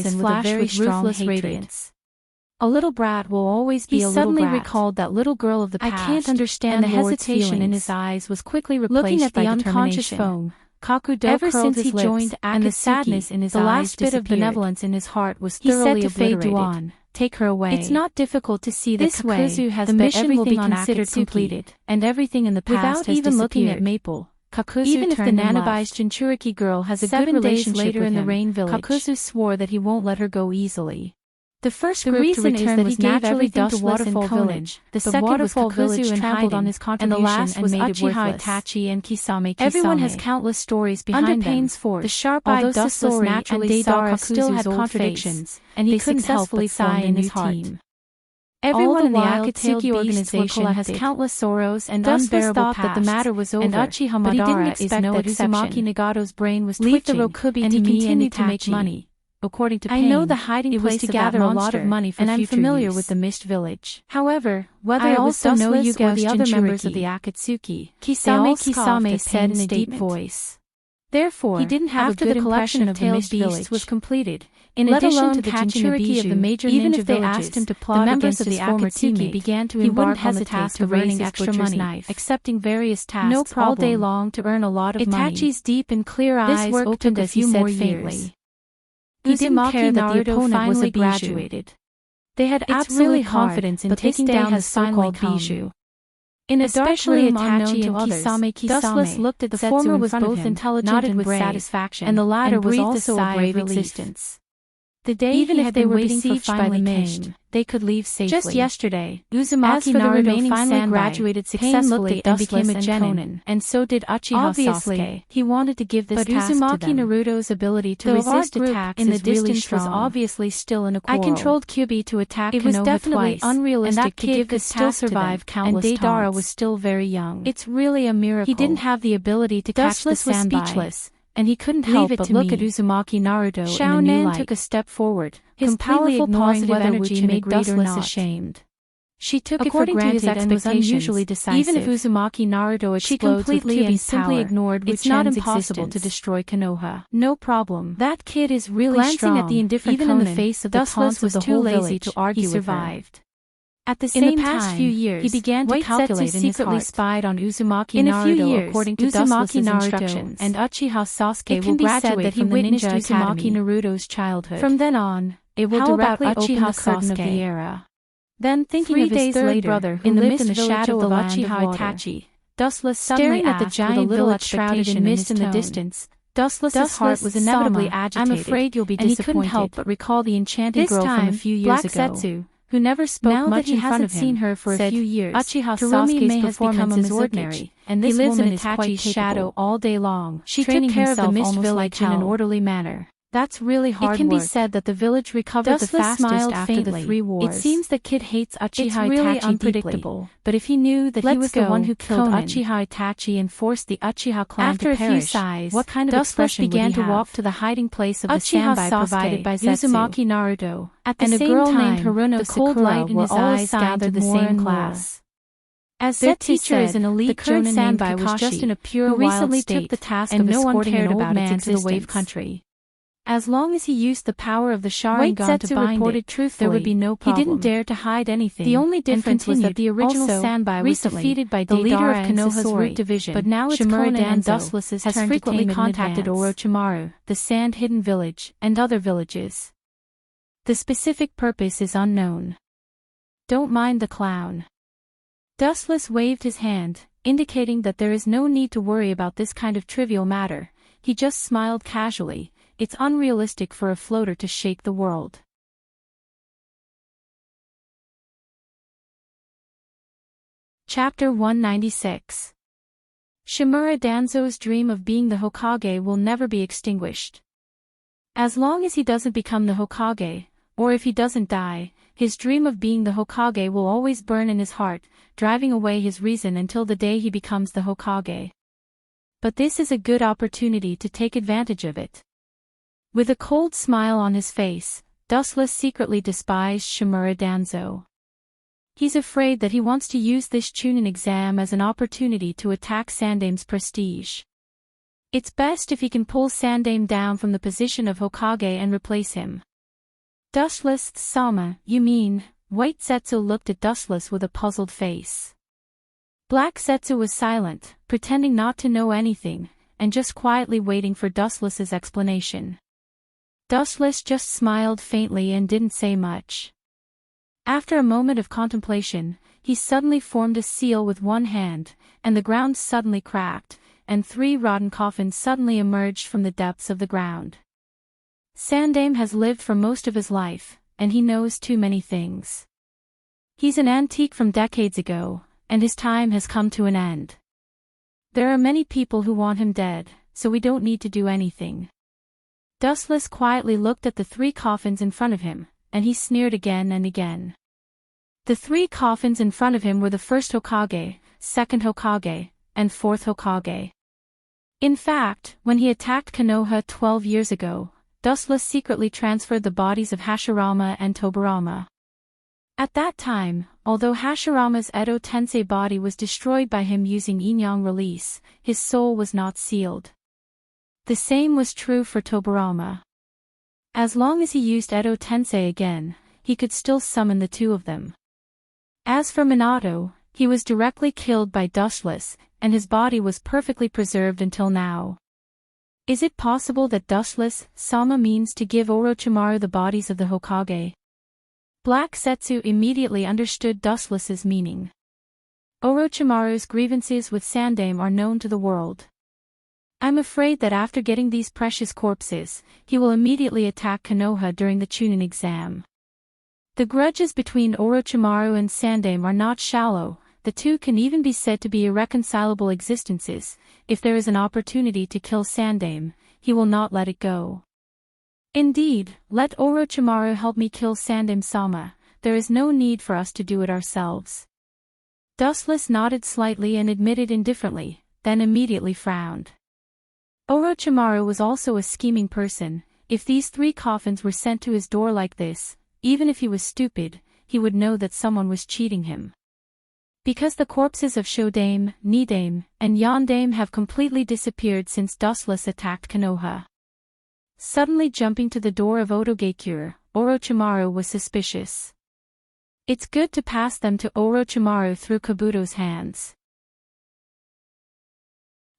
eyes flashed with ruthless radiance. A little brat will always be a little brat. He suddenly recalled that little girl of the past. I can't understand and the hesitation in his eyes was quickly replaced Looking at by the unconscious foam. Kakudo ever since he joined and the sadness in his eyes, the last bit of benevolence in his heart was thoroughly obliterated. Take her away. It's not difficult to see that Kakuzu has the mission will be considered completed, and everything in the past has even looking at Maple. Kakuzu even if the Nanabai's Jinchuriki girl has a good relation later in the Rain Village, Kakuzu swore that he won't let her go easily. The first The group reason to is return that was he gave naturally everything to Dustless Waterfall and Conan. Village. The The second Waterfall was Kakuzu Village and trampled Hayden, on his and contribution the last was made it Uchiha worthless. Itachi and Kisame. Everyone has countless stories behind Under them. Pain's force, The sharp-eyed although Dustless Sasori naturally and saw Deidara Kakuzu's still had old contradictions, face, and he they couldn't help successfully but sigh form in a his new heart. team. Everyone in the while Akatsuki Tailed organization has beasts were countless sorrows and Dustless unbearable thought that the pasts, matter was over, and Uchiha but he didn't Madara expect is no that exception. Uzumaki Nagato's brain was Leave the twitching, Rokubi and to he me and continued to make Itachi. money. According to I Pain, know the hiding it was place to of gather that a lot monster, of money for and I'm future familiar use. with the Mist Village. However, Whether I it was also know Dustless or the other members of the Jinchuriki. Akatsuki, Kisame said in a deep statement. voice. Therefore, He didn't have after a good the collection impression of of the the Mist Mist Village Village was completed, in let addition alone to the catching Jinchuriki the of the Bijou, major even ninja if they villages, asked him to the plot members against of the his former Akatsuki teammate, began to he wouldn't embark on the hesitate task to of raise earning his extra butcher's money, knife. accepting various tasks No all day problem. long to earn a lot of money. Itachi's deep and clear This eyes work opened took a as he few said more faintly. years. He didn't Uzumaki care that the Naruto opponent was finally a Bijou. graduated. They had It's absolute really confidence hard, in but this taking day down the has finally so-called come. Bijou. In a dark Especially room Itachi unknown to and others, Kisame. Dustless looked at The Setsu former in was front of both him, intelligent nodded and with brave, satisfaction, and the latter was breathed also a sigh brave of relief. existence. The day Even he if had they been were waiting for besieged by finally the came, Pain, they could leave safely. Just yesterday, Uzumaki as for the Naruto remaining finally Sanbai, graduated Pain successfully looked at and became a Dustless and genin, Conan. and so did Uchiha Obviously, Sasuke. he wanted to give this But task to Uzumaki them. Naruto's ability to Though resist our group attacks in the is really distance strong. was obviously still in a I quarrel. controlled Kyuubi to attack It was Konoha definitely twice, unrealistic and that to kid give could this still task to them, survive countless and Deidara taunts. was still very young. It's really a miracle. He didn't have the ability to catch the Dustless was Sanbai, speechless, and he couldn't Leave help it but to look me. at Uzumaki Naruto in a new Xiaonan light. took a step forward, His completely powerful ignoring positive whether energy Uchi made agreed or Dustless not. ashamed. She took According it for to his granted and was expectations, unusually decisive. even if Uzumaki Naruto she explodes with completely and Kyuubi's simply power, ignored it's not Wuchen's impossible to existence. destroy Konoha. No problem. That kid is really Glancing strong. at the indifferent Even Conan, in the face of the Dustless taunts was of the too whole lazy village, to argue he with her. survived. At the In same the past time, few years, he began to White calculate Setsu in his secretly heart. spied on Uzumaki In Naruto a few years, according to Uzumaki Dustless's Naruto instructions. and Uchiha Sasuke It will can be said graduate that he from the witnessed Ninja Uzumaki Academy. Naruto's childhood. From then on, it will How about directly open Uchiha the curtain of Sasuke? the era. Then, thinking 3 of his days third later, brother who in the lived in the mist shadow village of of the land of Uchiha water, Itachi, Dustless staring suddenly at the asked giant with a little village shrouded expectation in in mist in the tone. distance. Dustless's heart was inevitably Sama, agitated, I'm afraid you'll be and he disappointed. couldn't help but recall the enchanting This girl from a time, few years Black ago. Setsu, who never spoke now much that he in front hasn't of him, seen her for a said, few years, Uchiha Dreamy Sasuke's may have become performance a is mortgage, ordinary, and he this lives in woman is quite Itachi's capable. shadow all day long. She training took care of the himself mist almost village like in an hell. orderly manner. That's really hard It can work. be said that the village recovered Dustless the fastest smiled after faintly. the 3 wars. It seems the kid hates Uchiha It's really Itachi unpredictable. deeply, but if he knew that he Let's was the go, one who killed Conan. Uchiha Itachi and forced the Uchiha clan After to a few perish, sighs, what kind of Dustless expression began would he to have? walk to the hiding place of the Uchiha Sanbai Sasuke, provided by Setsu, Uzumaki Naruto, at the and a same girl time, named Haruno the cold Sakura light in were his all eyes assigned to gathered the more same and more. class. As Their Setsu teacher is said, an elite the current Jonin named Sanbai was just Kakashi, in a pure who wild recently state, took the task and of no one escorting cared an old about man its to the Wave existence. Country. As long as he used the power of the White Sharingan to Setsu bind reported it, truthfully, there would be no problem. He didn't dare to hide anything. The only difference was that the original also, Sanbai was recently, defeated by the leader Deidara of and Konoha's Sasori, root division, but now it's Shimura Conan and Danzo, Dustless's has turn frequently to tame contacted in advance. Orochimaru, the Sand-Hidden Village, and other villages. The specific purpose is unknown. Don't mind the clown. Dustless waved his hand, indicating that there is no need to worry about this kind of trivial matter. He just smiled casually. It's unrealistic for a floater to shake the world. Chapter 196. Shimura Danzo's dream of being the Hokage will never be extinguished. As long as he doesn't become the Hokage, or if he doesn't die, his dream of being the Hokage will always burn in his heart, driving away his reason until the day he becomes the Hokage. But this is a good opportunity to take advantage of it. With a cold smile on his face, Dustless secretly despised Shimura Danzo. He's afraid that he wants to use this Chunin exam as an opportunity to attack Sandame's prestige. It's best if he can pull Sandame down from the position of Hokage and replace him. Dustless, Sama, you mean? White Setsu looked at Dustless with a puzzled face. Black Setsu was silent, pretending not to know anything, and just quietly waiting for Dustless's explanation. Dustless just smiled faintly and didn't say much. After a moment of contemplation, he suddenly formed a seal with one hand, and the ground suddenly cracked, and 3 rotten coffins suddenly emerged from the depths of the ground. Sandame has lived for most of his life, and he knows too many things. He's an antique from decades ago, and his time has come to an end. There are many people who want him dead, so we don't need to do anything. Dustless quietly looked at the 3 coffins in front of him, and he sneered again and again. The 3 coffins in front of him were the first Hokage, second Hokage, and fourth Hokage. In fact, when he attacked Konoha 12 years ago, Dustless secretly transferred the bodies of Hashirama and Tobirama. At that time, although Hashirama's Edo Tensei body was destroyed by him using Inyang release, his soul was not sealed. The same was true for Tobirama. As long as he used Edo Tensei again, he could still summon the 2 of them. As for Minato, he was directly killed by Dustless, and his body was perfectly preserved until now. Is it possible that Dustless Sama means to give Orochimaru the bodies of the Hokage? Black Setsu immediately understood Dustless's meaning. Orochimaru's grievances with Sandaime are known to the world. I'm afraid that after getting these precious corpses, he will immediately attack Konoha during the Chunin exam. The grudges between Orochimaru and Sandaime are not shallow, the 2 can even be said to be irreconcilable existences. If there is an opportunity to kill Sandaime, he will not let it go. Indeed, let Orochimaru help me kill Sandaime-sama, there is no need for us to do it ourselves. Dustless nodded slightly and admitted indifferently, then immediately frowned. Orochimaru was also a scheming person. If these 3 coffins were sent to his door like this, even if he was stupid, he would know that someone was cheating him. Because the corpses of Shodaime, Nidaime, and Yondaime have completely disappeared since Dustless attacked Konoha. Suddenly jumping to the door of Otogakure, Orochimaru was suspicious. It's good to pass them to Orochimaru through Kabuto's hands.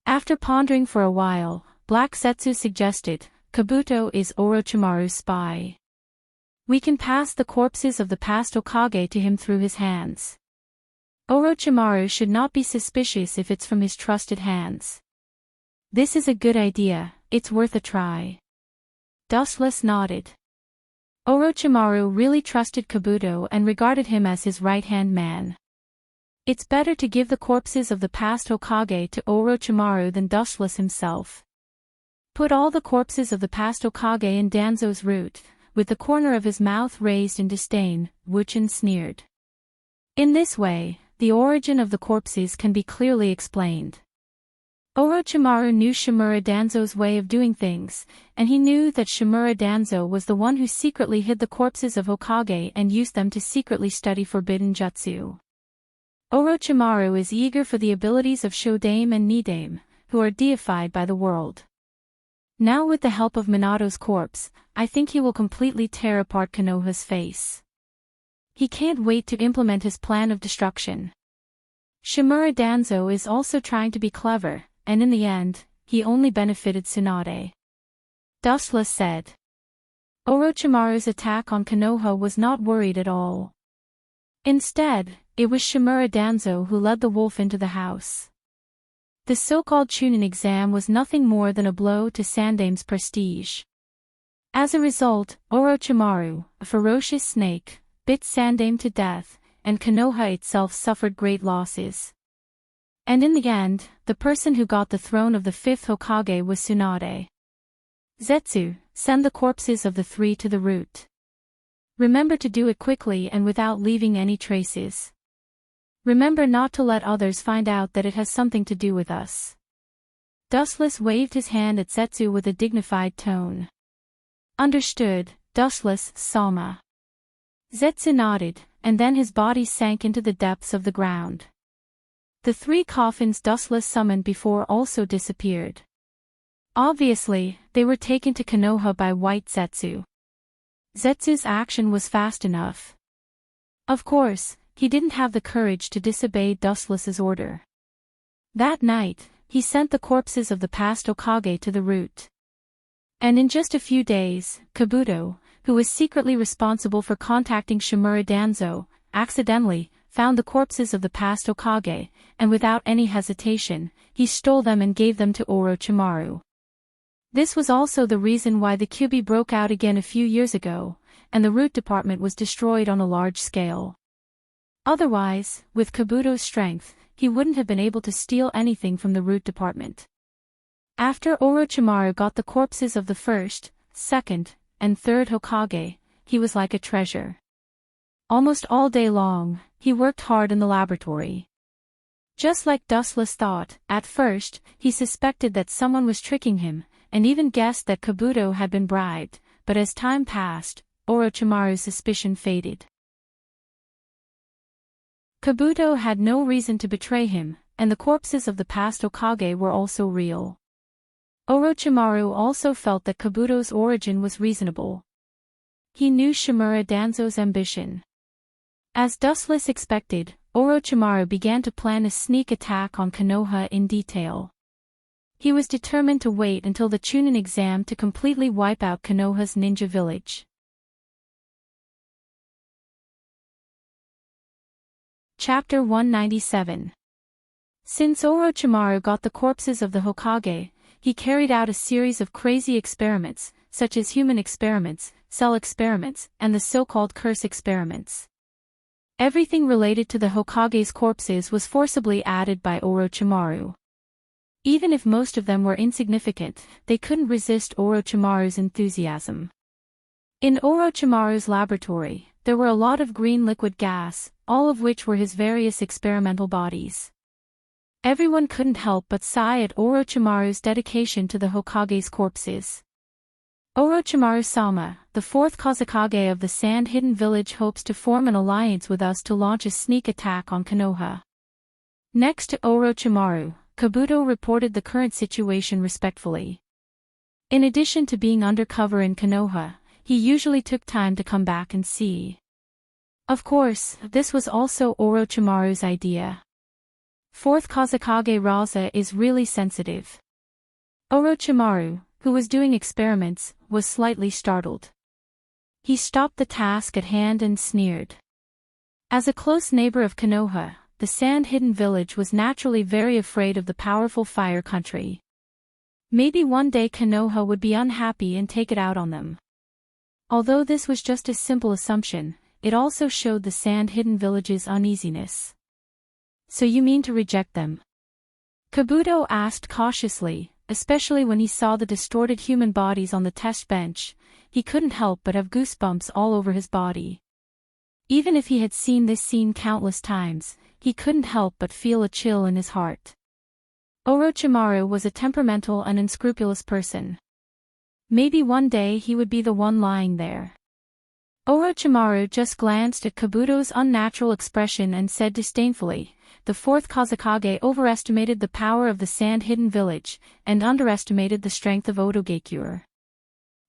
After pondering for a while, Black Setsu suggested, Kabuto is Orochimaru's spy. We can pass the corpses of the past Hokage to him through his hands. Orochimaru should not be suspicious if it's from his trusted hands. This is a good idea, it's worth a try. Dustless nodded. Orochimaru really trusted Kabuto and regarded him as his right-hand man. It's better to give the corpses of the past Hokage to Orochimaru than Dustless himself. Put all the corpses of the past Hokage in Danzo's root, with the corner of his mouth raised in disdain, Wuchen sneered. In this way, the origin of the corpses can be clearly explained. Orochimaru knew Shimura Danzo's way of doing things, and he knew that Shimura Danzo was the one who secretly hid the corpses of Hokage and used them to secretly study forbidden jutsu. Orochimaru is eager for the abilities of Shodaime and Nidaime, who are deified by the world. Now with the help of Minato's corpse, I think he will completely tear apart Konoha's face. He can't wait to implement his plan of destruction. Shimura Danzo is also trying to be clever, and in the end, he only benefited Tsunade. Dustless said. Orochimaru's attack on Konoha was not worried at all. Instead, it was Shimura Danzo who led the wolf into the house. The so-called Chunin exam was nothing more than a blow to Sandaime's prestige. As a result, Orochimaru, a ferocious snake, bit Sandaime to death, and Konoha itself suffered great losses. And in the end, the person who got the throne of the 5th Hokage was Tsunade. Zetsu, send the corpses of the 3 to the root. Remember to do it quickly and without leaving any traces. Remember not to let others find out that it has something to do with us. Dustless waved his hand at Zetsu with a dignified tone. Understood, Dustless, Sama. Zetsu nodded, and then his body sank into the depths of the ground. The 3 coffins Dustless summoned before also disappeared. Obviously, they were taken to Konoha by White Zetsu. Zetsu's action was fast enough. Of course, he didn't have the courage to disobey Dustless's order. That night, he sent the corpses of the past Hokage to the root. And in just a few days, Kabuto, who was secretly responsible for contacting Shimura Danzo, accidentally found the corpses of the past Hokage, and without any hesitation, he stole them and gave them to Orochimaru. This was also the reason why the Kyuubi broke out again a few years ago, and the root department was destroyed on a large scale. Otherwise, with Kabuto's strength, he wouldn't have been able to steal anything from the root department. After Orochimaru got the corpses of the first, second, and third Hokage, he was like a treasure. Almost all day long, he worked hard in the laboratory. Just like Dustless thought, at first, he suspected that someone was tricking him, and even guessed that Kabuto had been bribed, but as time passed, Orochimaru's suspicion faded. Kabuto had no reason to betray him, and the corpses of the past Hokage were also real. Orochimaru also felt that Kabuto's origin was reasonable. He knew Shimura Danzo's ambition. As Dustless expected, Orochimaru began to plan a sneak attack on Konoha in detail. He was determined to wait until the Chunin exam to completely wipe out Konoha's ninja village. Chapter 197. Since Orochimaru got the corpses of the Hokage, he carried out a series of crazy experiments, such as human experiments, cell experiments, and the so-called curse experiments. Everything related to the Hokage's corpses was forcibly added by Orochimaru. Even if most of them were insignificant, they couldn't resist Orochimaru's enthusiasm. In Orochimaru's laboratory, there were a lot of green liquid gas, all of which were his various experimental bodies. Everyone couldn't help but sigh at Orochimaru's dedication to the Hokage's corpses. Orochimaru-sama, the fourth Kazekage of the Sand-Hidden Village, hopes to form an alliance with us to launch a sneak attack on Konoha. Next to Orochimaru, Kabuto reported the current situation respectfully. In addition to being undercover in Konoha, he usually took time to come back and see. Of course, this was also Orochimaru's idea. Fourth Kazekage Raza is really sensitive. Orochimaru, who was doing experiments, was slightly startled. He stopped the task at hand and sneered. As a close neighbor of Konoha, the Sand-Hidden Village was naturally very afraid of the powerful Fire Country. Maybe one day Konoha would be unhappy and take it out on them. Although this was just a simple assumption, it also showed the Sand-Hidden Village's uneasiness. So you mean to reject them? Kabuto asked cautiously, especially when he saw the distorted human bodies on the test bench. He couldn't help but have goosebumps all over his body. Even if he had seen this scene countless times, he couldn't help but feel a chill in his heart. Orochimaru was a temperamental and unscrupulous person. Maybe one day he would be the one lying there. Orochimaru just glanced at Kabuto's unnatural expression and said disdainfully, "The fourth Kazekage overestimated the power of the Sand-Hidden Village, and underestimated the strength of Odogakure."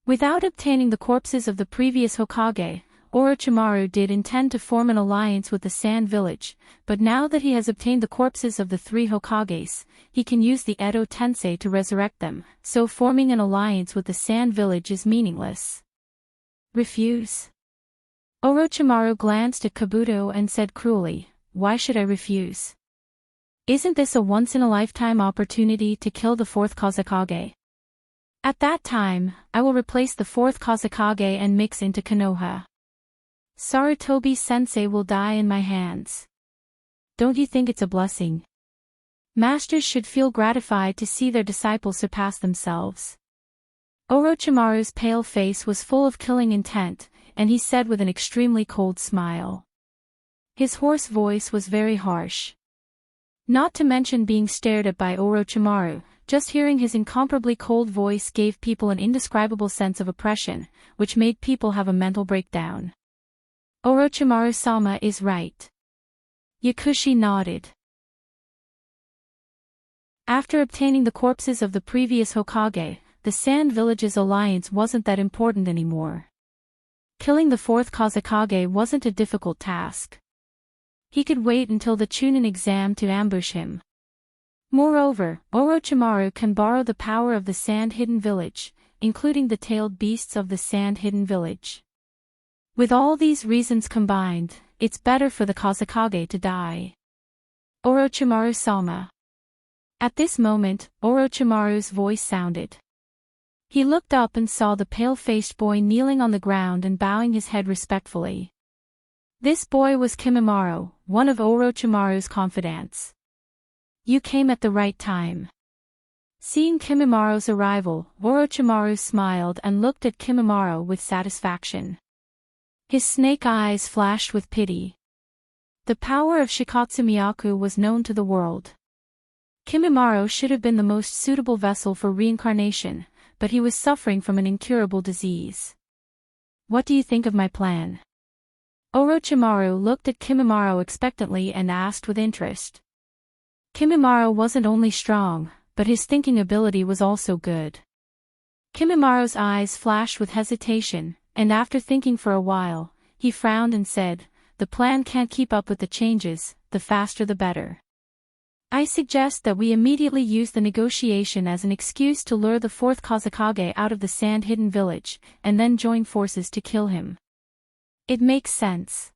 Without obtaining the corpses of the previous Hokage, Orochimaru did intend to form an alliance with the Sand Village, but now that he has obtained the corpses of the three Hokages, he can use the Edo Tensei to resurrect them, so forming an alliance with the Sand Village is meaningless. Refuse? Orochimaru glanced at Kabuto and said cruelly, "Why should I refuse? Isn't this a once-in-a-lifetime opportunity to kill the fourth Kazekage? At that time, I will replace the fourth Kazekage and mix into Konoha. Sarutobi-sensei will die in my hands. Don't you think it's a blessing? Masters should feel gratified to see their disciples surpass themselves." Orochimaru's pale face was full of killing intent, and he said with an extremely cold smile. His hoarse voice was very harsh. Not to mention being stared at by Orochimaru, just hearing his incomparably cold voice gave people an indescribable sense of oppression, which made people have a mental breakdown. Orochimaru-sama is right. Yakushi nodded. After obtaining the corpses of the previous Hokage, the Sand Village's alliance wasn't that important anymore. Killing the fourth Kazekage wasn't a difficult task. He could wait until the Chunin exam to ambush him. Moreover, Orochimaru can borrow the power of the Sand-Hidden Village, including the tailed beasts of the Sand-Hidden Village. With all these reasons combined, it's better for the Kazekage to die. Orochimaru-sama. At this moment, Orochimaru's voice sounded. He looked up and saw the pale-faced boy kneeling on the ground and bowing his head respectfully. This boy was Kimimaro, one of Orochimaru's confidants. You came at the right time. Seeing Kimimaro's arrival, Orochimaru smiled and looked at Kimimaro with satisfaction. His snake eyes flashed with pity. The power of Shikatsu Myaku was known to the world. Kimimaro should have been the most suitable vessel for reincarnation, but he was suffering from an incurable disease. What do you think of my plan? Orochimaru looked at Kimimaro expectantly and asked with interest. Kimimaro wasn't only strong, but his thinking ability was also good. Kimimaro's eyes flashed with hesitation, and after thinking for a while, he frowned and said, "The plan can't keep up with the changes, the faster the better. I suggest that we immediately use the negotiation as an excuse to lure the fourth Kazekage out of the sand-hidden village, and then join forces to kill him." It makes sense.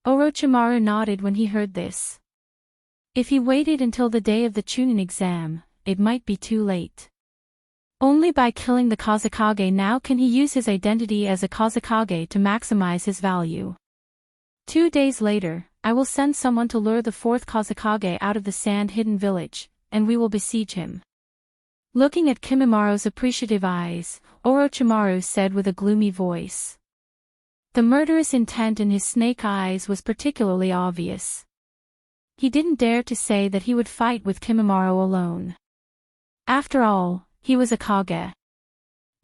Orochimaru nodded when he heard this. If he waited until the day of the Chunin exam, it might be too late. Only by killing the Kazekage now can he use his identity as a Kazekage to maximize his value. 2 days later, I will send someone to lure the fourth Kazekage out of the sand-hidden village, and we will besiege him. Looking at Kimimaro's appreciative eyes, Orochimaru said with a gloomy voice. The murderous intent in his snake eyes was particularly obvious. He didn't dare to say that he would fight with Kimimaro alone. After all, he was a Kage.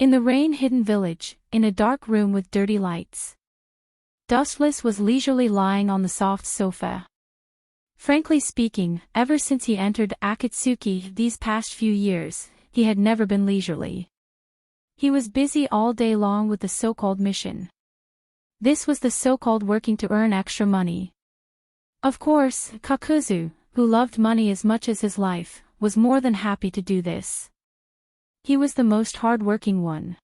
In the rain-hidden village, in a dark room with dirty lights, Dustless was leisurely lying on the soft sofa. Frankly speaking, ever since he entered Akatsuki these past few years, he had never been leisurely. He was busy all day long with the so-called mission. This was the so-called working to earn extra money. Of course, Kakuzu, who loved money as much as his life, was more than happy to do this. He was the most hard-working one.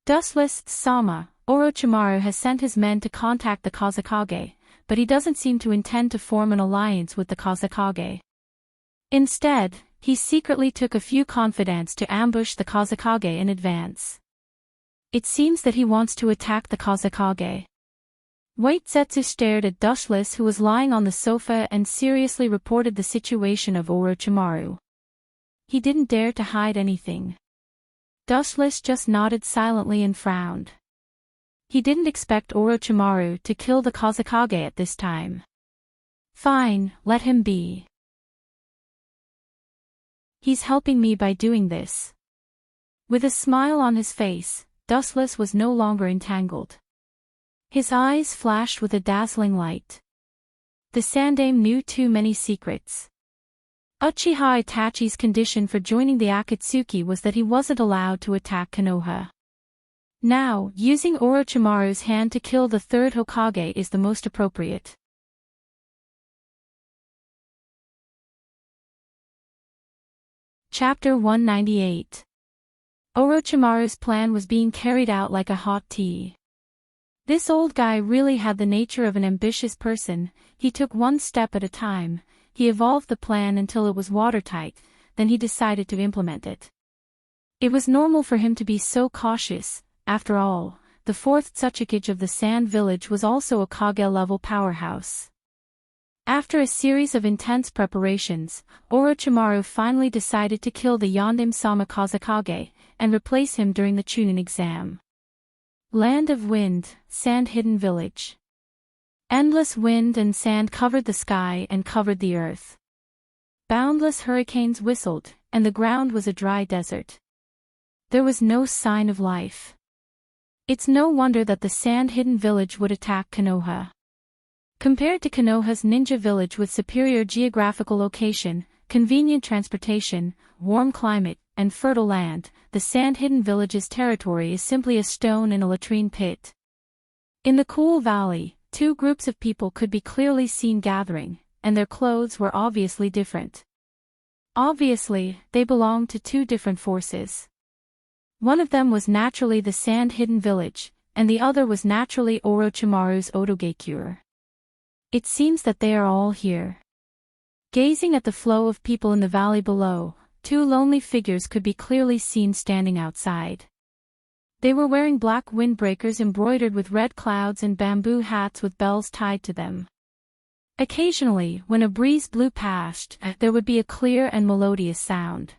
Dustless-sama, Orochimaru has sent his men to contact the Kazekage, but he doesn't seem to intend to form an alliance with the Kazekage. Instead, he secretly took a few confidants to ambush the Kazekage in advance. It seems that he wants to attack the Kazekage. White Zetsu stared at Dustless, who was lying on the sofa, and seriously reported the situation of Orochimaru. He didn't dare to hide anything. Dustless just nodded silently and frowned. He didn't expect Orochimaru to kill the Kazekage at this time. Fine, let him be. He's helping me by doing this. With a smile on his face, Dustless was no longer entangled. His eyes flashed with a dazzling light. The Sandaime knew too many secrets. Uchiha Itachi's condition for joining the Akatsuki was that he wasn't allowed to attack Konoha. Now, using Orochimaru's hand to kill the third Hokage is the most appropriate. Chapter 198. Orochimaru's plan was being carried out like a hot tea. This old guy really had the nature of an ambitious person. He took one step at a time. He evolved the plan until it was watertight, then he decided to implement it. It was normal for him to be so cautious. After all, the fourth Tsuchikage of the Sand Village was also a Kage-level powerhouse. After a series of intense preparations, Orochimaru finally decided to kill the Yondaime-sama Kazekage, and replace him during the Chunin exam. Land of Wind, Sand-Hidden Village. Endless wind and sand covered the sky and covered the earth. Boundless hurricanes whistled, and the ground was a dry desert. There was no sign of life. It's no wonder that the Sand-Hidden Village would attack Konoha. Compared to Konoha's ninja village with superior geographical location, convenient transportation, warm climate, and fertile land, the Sand-Hidden Village's territory is simply a stone in a latrine pit. In the cool valley, two groups of people could be clearly seen gathering, and their clothes were obviously different. Obviously, they belonged to two different forces. One of them was naturally the Sand-Hidden Village, and the other was naturally Orochimaru's Otogekure. It seems that they are all here. Gazing at the flow of people in the valley below, Two lonely figures could be clearly seen standing outside. They were wearing black windbreakers embroidered with red clouds and bamboo hats with bells tied to them. Occasionally, when a breeze blew past, there would be a clear and melodious sound.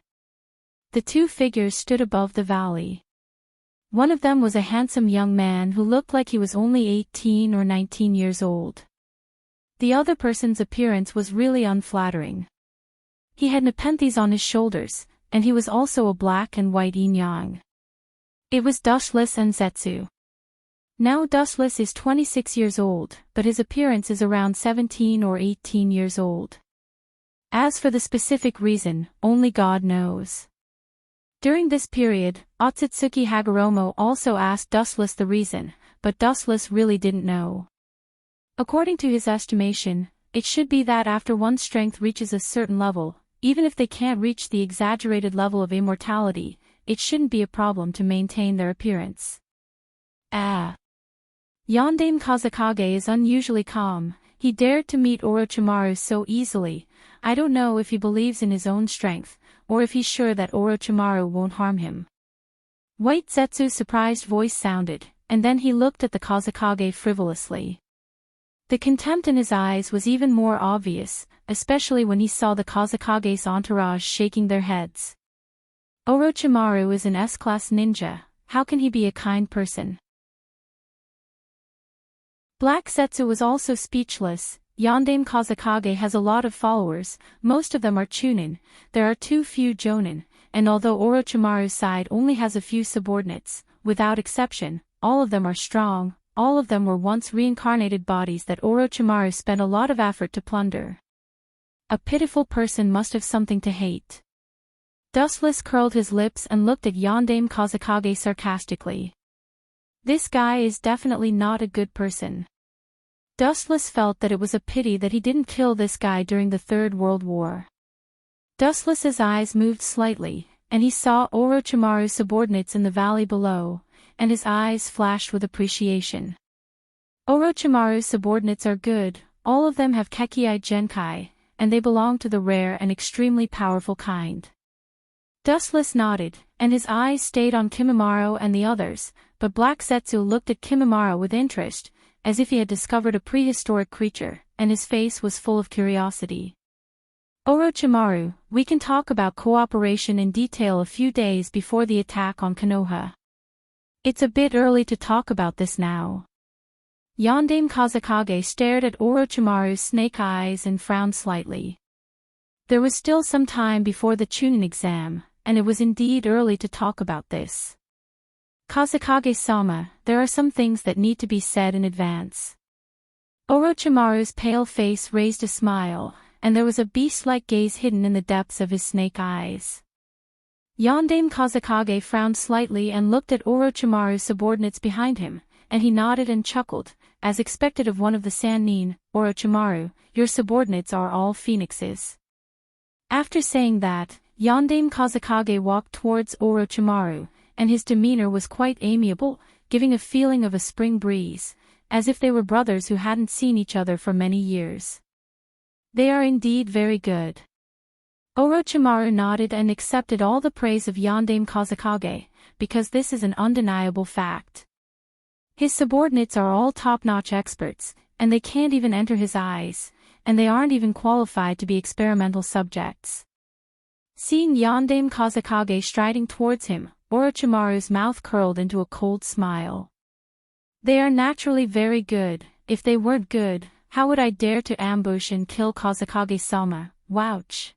The two figures stood above the valley. One of them was a handsome young man who looked like he was only 18 or 19 years old. The other person's appearance was really unflattering. He had nepenthes on his shoulders, and he was also a black and white yin-yang. It was dustless and Zetsu. Now dustless is 26 years old, but his appearance is around 17 or 18 years old. As for the specific reason, only God knows. During this period, Otsutsuki Hagoromo also asked Dustless the reason, but Dustless really didn't know. According to his estimation, it should be that after one's strength reaches a certain level, even if they can't reach the exaggerated level of immortality, it shouldn't be a problem to maintain their appearance. Yondaime Kazekage is unusually calm. He dared to meet Orochimaru so easily. I don't know if he believes in his own strength, or if he's sure that Orochimaru won't harm him. White Zetsu's surprised voice sounded, and then he looked at the Kazekage frivolously. The contempt in his eyes was even more obvious, especially when he saw the Kazekage's entourage shaking their heads. Orochimaru is an S-class ninja, how can he be a kind person? Black Zetsu was also speechless. Yondaime Kazekage has a lot of followers, most of them are chunin, there are too few jonin, and although Orochimaru's side only has a few subordinates, without exception, all of them are strong, all of them were once reincarnated bodies that Orochimaru spent a lot of effort to plunder. A pitiful person must have something to hate. Dustless curled his lips and looked at Yondaime Kazekage sarcastically. This guy is definitely not a good person. Dustless felt that it was a pity that he didn't kill this guy during the Third World War. Dustless's eyes moved slightly, and he saw Orochimaru's subordinates in the valley below, and his eyes flashed with appreciation. Orochimaru's subordinates are good, all of them have Kekkei Genkai, and they belong to the rare and extremely powerful kind. Dustless nodded, and his eyes stayed on Kimimaro and the others, but Black Zetsu looked at Kimimaro with interest, as if he had discovered a prehistoric creature, and his face was full of curiosity. Orochimaru, we can talk about cooperation in detail a few days before the attack on Konoha. It's a bit early to talk about this now. Yondaime Kazekage stared at Orochimaru's snake eyes and frowned slightly. There was still some time before the Chunin exam, and it was indeed early to talk about this. Kazekage-sama, there are some things that need to be said in advance. Orochimaru's pale face raised a smile, and there was a beast-like gaze hidden in the depths of his snake eyes. Yondaime Kazekage frowned slightly and looked at Orochimaru's subordinates behind him, and he nodded and chuckled, as expected of one of the Sannin. Orochimaru, your subordinates are all phoenixes. After saying that, Yondaime Kazekage walked towards Orochimaru, and his demeanor was quite amiable, giving a feeling of a spring breeze, as if they were brothers who hadn't seen each other for many years. They are indeed very good. Orochimaru nodded and accepted all the praise of Yondaime Kazekage, because this is an undeniable fact. His subordinates are all top-notch experts, and they can't even enter his eyes, and they aren't even qualified to be experimental subjects. Seeing Yondaime Kazekage striding towards him, Orochimaru's mouth curled into a cold smile. They are naturally very good. If they weren't good, how would I dare to ambush and kill Kazekage-sama? Wouch.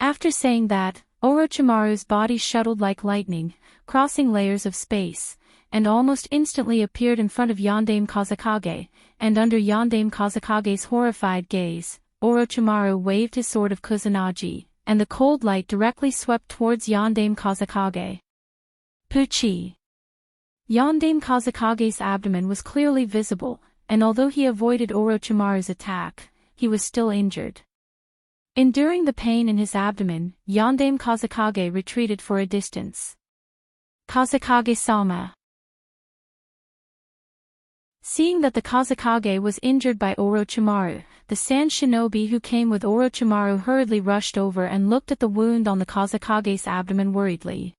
After saying that, Orochimaru's body shuttled like lightning, crossing layers of space, and almost instantly appeared in front of Yondaime Kazekage, and under Yondaime Kazekage's horrified gaze, Orochimaru waved his sword of Kusanagi, and the cold light directly swept towards Yondaime Kazekage. Puchi! Yondaime Kazekage's abdomen was clearly visible, and although he avoided Orochimaru's attack, he was still injured. Enduring the pain in his abdomen, Yondaime Kazekage retreated for a distance. Kazekage-sama. Seeing that the Kazekage was injured by Orochimaru, the sand shinobi who came with Orochimaru hurriedly rushed over and looked at the wound on the Kazekage's abdomen worriedly.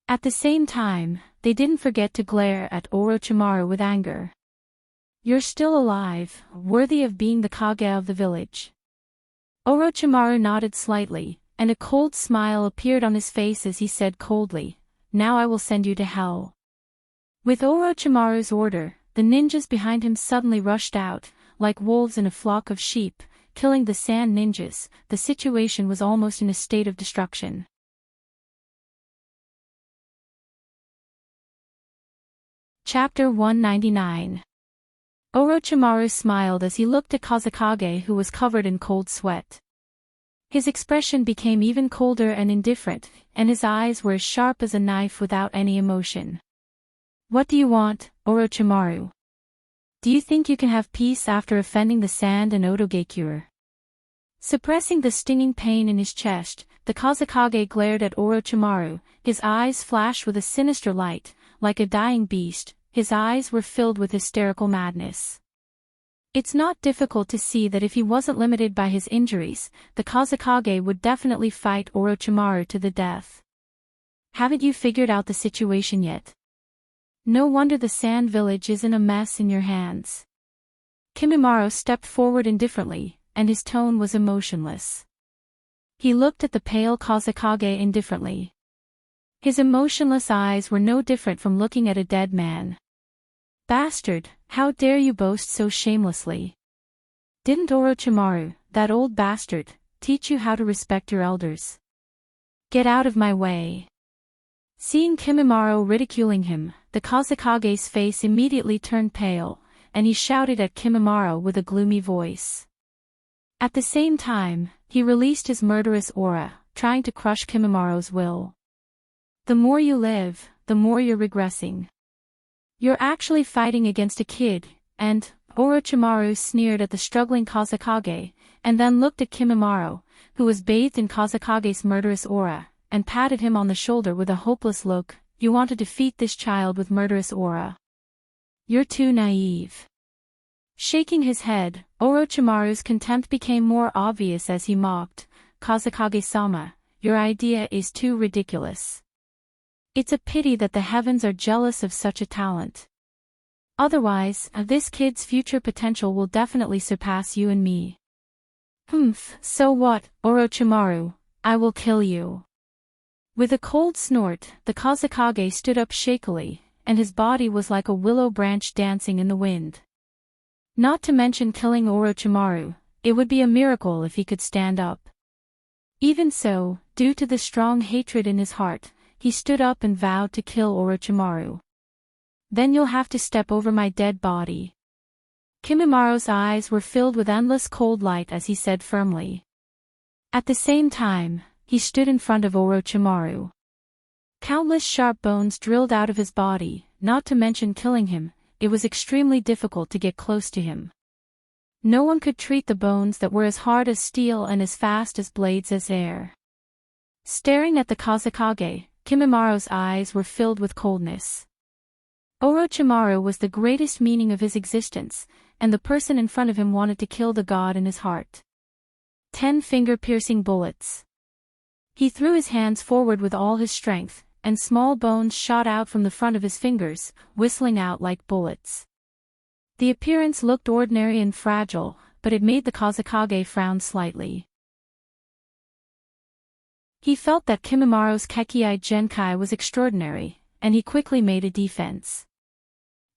At the same time, they didn't forget to glare at Orochimaru with anger. "You're still alive, worthy of being the Kage of the village." Orochimaru nodded slightly, and a cold smile appeared on his face as he said coldly, "Now I will send you to hell." With Orochimaru's order, the ninjas behind him suddenly rushed out, like wolves in a flock of sheep, killing the sand ninjas. The situation was almost in a state of destruction. Chapter 199. Orochimaru smiled as he looked at Kazekage, who was covered in cold sweat. His expression became even colder and indifferent, and his eyes were as sharp as a knife without any emotion. "What do you want, Orochimaru? Do you think you can have peace after offending the sand and Otogekure?" Suppressing the stinging pain in his chest, the Kazekage glared at Orochimaru. His eyes flashed with a sinister light, like a dying beast. His eyes were filled with hysterical madness. It's not difficult to see that if he wasn't limited by his injuries, the Kazekage would definitely fight Orochimaru to the death. "Haven't you figured out the situation yet? No wonder the sand village is in a mess in your hands." Kimimaro stepped forward indifferently, and his tone was emotionless. He looked at the pale Kazekage indifferently. His emotionless eyes were no different from looking at a dead man. "Bastard, how dare you boast so shamelessly? Didn't Orochimaru, that old bastard, teach you how to respect your elders? Get out of my way." Seeing Kimimaro ridiculing him, the Kazekage's face immediately turned pale, and he shouted at Kimimaro with a gloomy voice. At the same time, he released his murderous aura, trying to crush Kimimaro's will. "The more you live, the more you're regressing. You're actually fighting against a kid," and Orochimaru sneered at the struggling Kazekage, and then looked at Kimimaro, who was bathed in Kazekage's murderous aura, and patted him on the shoulder with a hopeless look. "You want to defeat this child with murderous aura? You're too naive." Shaking his head, Orochimaru's contempt became more obvious as he mocked, "Kazekage-sama, your idea is too ridiculous. It's a pity that the heavens are jealous of such a talent. Otherwise, this kid's future potential will definitely surpass you and me." So what, Orochimaru? I will kill you." With a cold snort, the Kazekage stood up shakily, and his body was like a willow branch dancing in the wind. Not to mention killing Orochimaru, it would be a miracle if he could stand up. Even so, due to the strong hatred in his heart, he stood up and vowed to kill Orochimaru. "Then you'll have to step over my dead body." Kimimaro's eyes were filled with endless cold light as he said firmly. At the same time, he stood in front of Orochimaru. Countless sharp bones drilled out of his body, not to mention killing him. It was extremely difficult to get close to him. No one could treat the bones that were as hard as steel and as fast as blades as air. Staring at the Kazekage, Kimimaro's eyes were filled with coldness. Orochimaru was the greatest meaning of his existence, and the person in front of him wanted to kill the god in his heart. 10 finger-piercing bullets. He threw his hands forward with all his strength, and small bones shot out from the front of his fingers, whistling out like bullets. The appearance looked ordinary and fragile, but it made the Kazekage frown slightly. He felt that Kimimaro's Kekkei Genkai was extraordinary, and he quickly made a defense.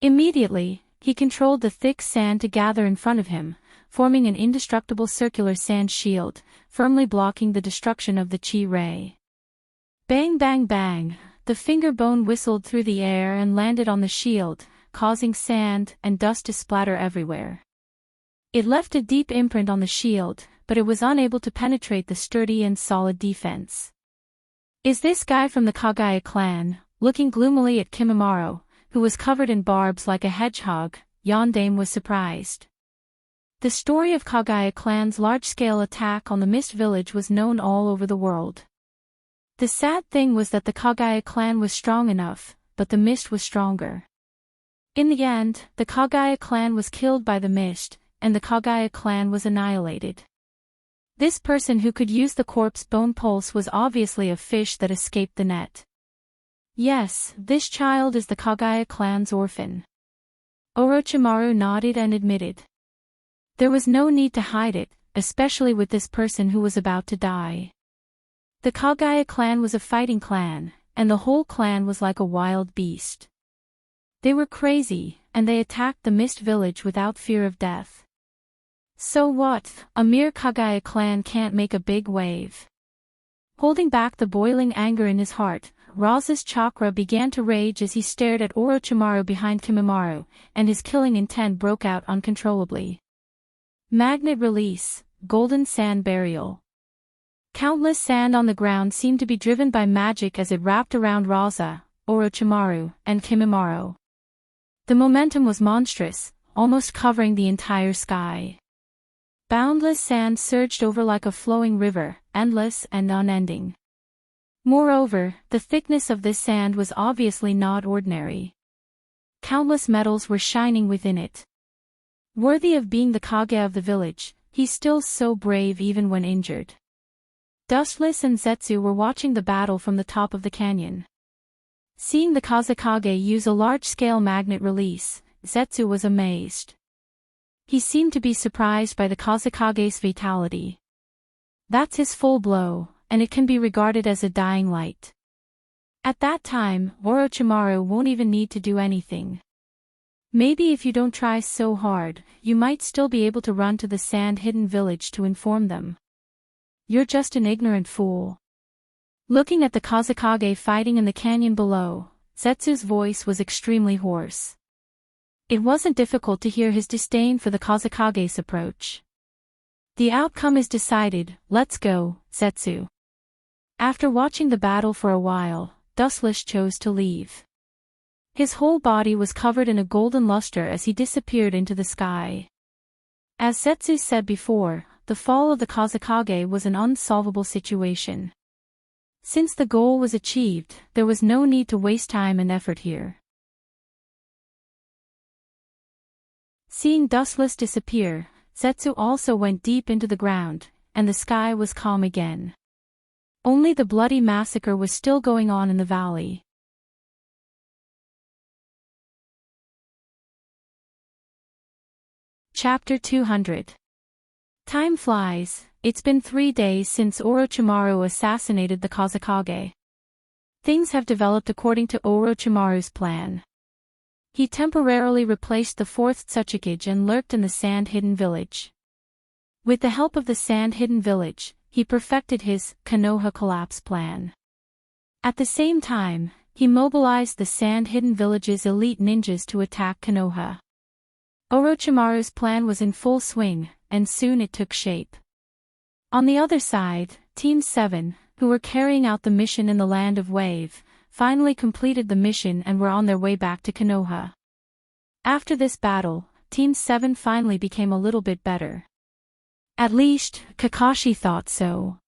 Immediately, he controlled the thick sand to gather in front of him, forming an indestructible circular sand shield, firmly blocking the destruction of the chi ray. Bang bang bang, the finger bone whistled through the air and landed on the shield, causing sand and dust to splatter everywhere. It left a deep imprint on the shield, but it was unable to penetrate the sturdy and solid defense. "Is this guy from the Kagaya clan?" Looking gloomily at Kimimaro, who was covered in barbs like a hedgehog, Yondaime was surprised. The story of Kagaya clan's large-scale attack on the Mist Village was known all over the world. The sad thing was that the Kagaya clan was strong enough, but the Mist was stronger. In the end, the Kagaya clan was killed by the mist, and the Kagaya clan was annihilated. This person who could use the corpse bone pulse was obviously a fish that escaped the net. Yes, this child is the Kagaya clan's orphan. Orochimaru nodded and admitted. There was no need to hide it, especially with this person who was about to die. The Kagaya clan was a fighting clan, and the whole clan was like a wild beast. They were crazy, and they attacked the Mist Village without fear of death. So what, a mere Kagaya clan can't make a big wave. Holding back the boiling anger in his heart, Raza's chakra began to rage as he stared at Orochimaru behind Kimimaro, and his killing intent broke out uncontrollably. Magnet release, golden sand burial. Countless sand on the ground seemed to be driven by magic as it wrapped around Raza, Orochimaru, and Kimimaro. The momentum was monstrous, almost covering the entire sky. Boundless sand surged over like a flowing river, endless and unending. Moreover, the thickness of this sand was obviously not ordinary. Countless metals were shining within it. Worthy of being the Kage of the village, he's still so brave even when injured. Dustless and Zetsu were watching the battle from the top of the canyon. Seeing the Kazekage use a large-scale magnet release, Zetsu was amazed. He seemed to be surprised by the Kazekage's fatality. That's his full blow, and it can be regarded as a dying light. At that time, Orochimaru won't even need to do anything. Maybe if you don't try so hard, you might still be able to run to the sand-hidden village to inform them. You're just an ignorant fool. Looking at the Kazekage fighting in the canyon below, Zetsu's voice was extremely hoarse. It wasn't difficult to hear his disdain for the Kazekage's approach. The outcome is decided, let's go, Zetsu. After watching the battle for a while, Dustless chose to leave. His whole body was covered in a golden luster as he disappeared into the sky. As Zetsu said before, the fall of the Kazekage was an unsolvable situation. Since the goal was achieved, there was no need to waste time and effort here. Seeing Dustless disappear, Zetsu also went deep into the ground, and the sky was calm again. Only the bloody massacre was still going on in the valley. Chapter 200. Time flies. It's been 3 days since Orochimaru assassinated the Kazekage. Things have developed according to Orochimaru's plan. He temporarily replaced the fourth Tsuchikage and lurked in the sand-hidden village. With the help of the sand-hidden village, he perfected his Konoha collapse plan. At the same time, he mobilized the sand-hidden village's elite ninjas to attack Konoha. Orochimaru's plan was in full swing, and soon it took shape. On the other side, Team 7, who were carrying out the mission in the Land of Wave, finally completed the mission and were on their way back to Konoha. After this battle, Team 7 finally became a little bit better. At least, Kakashi thought so.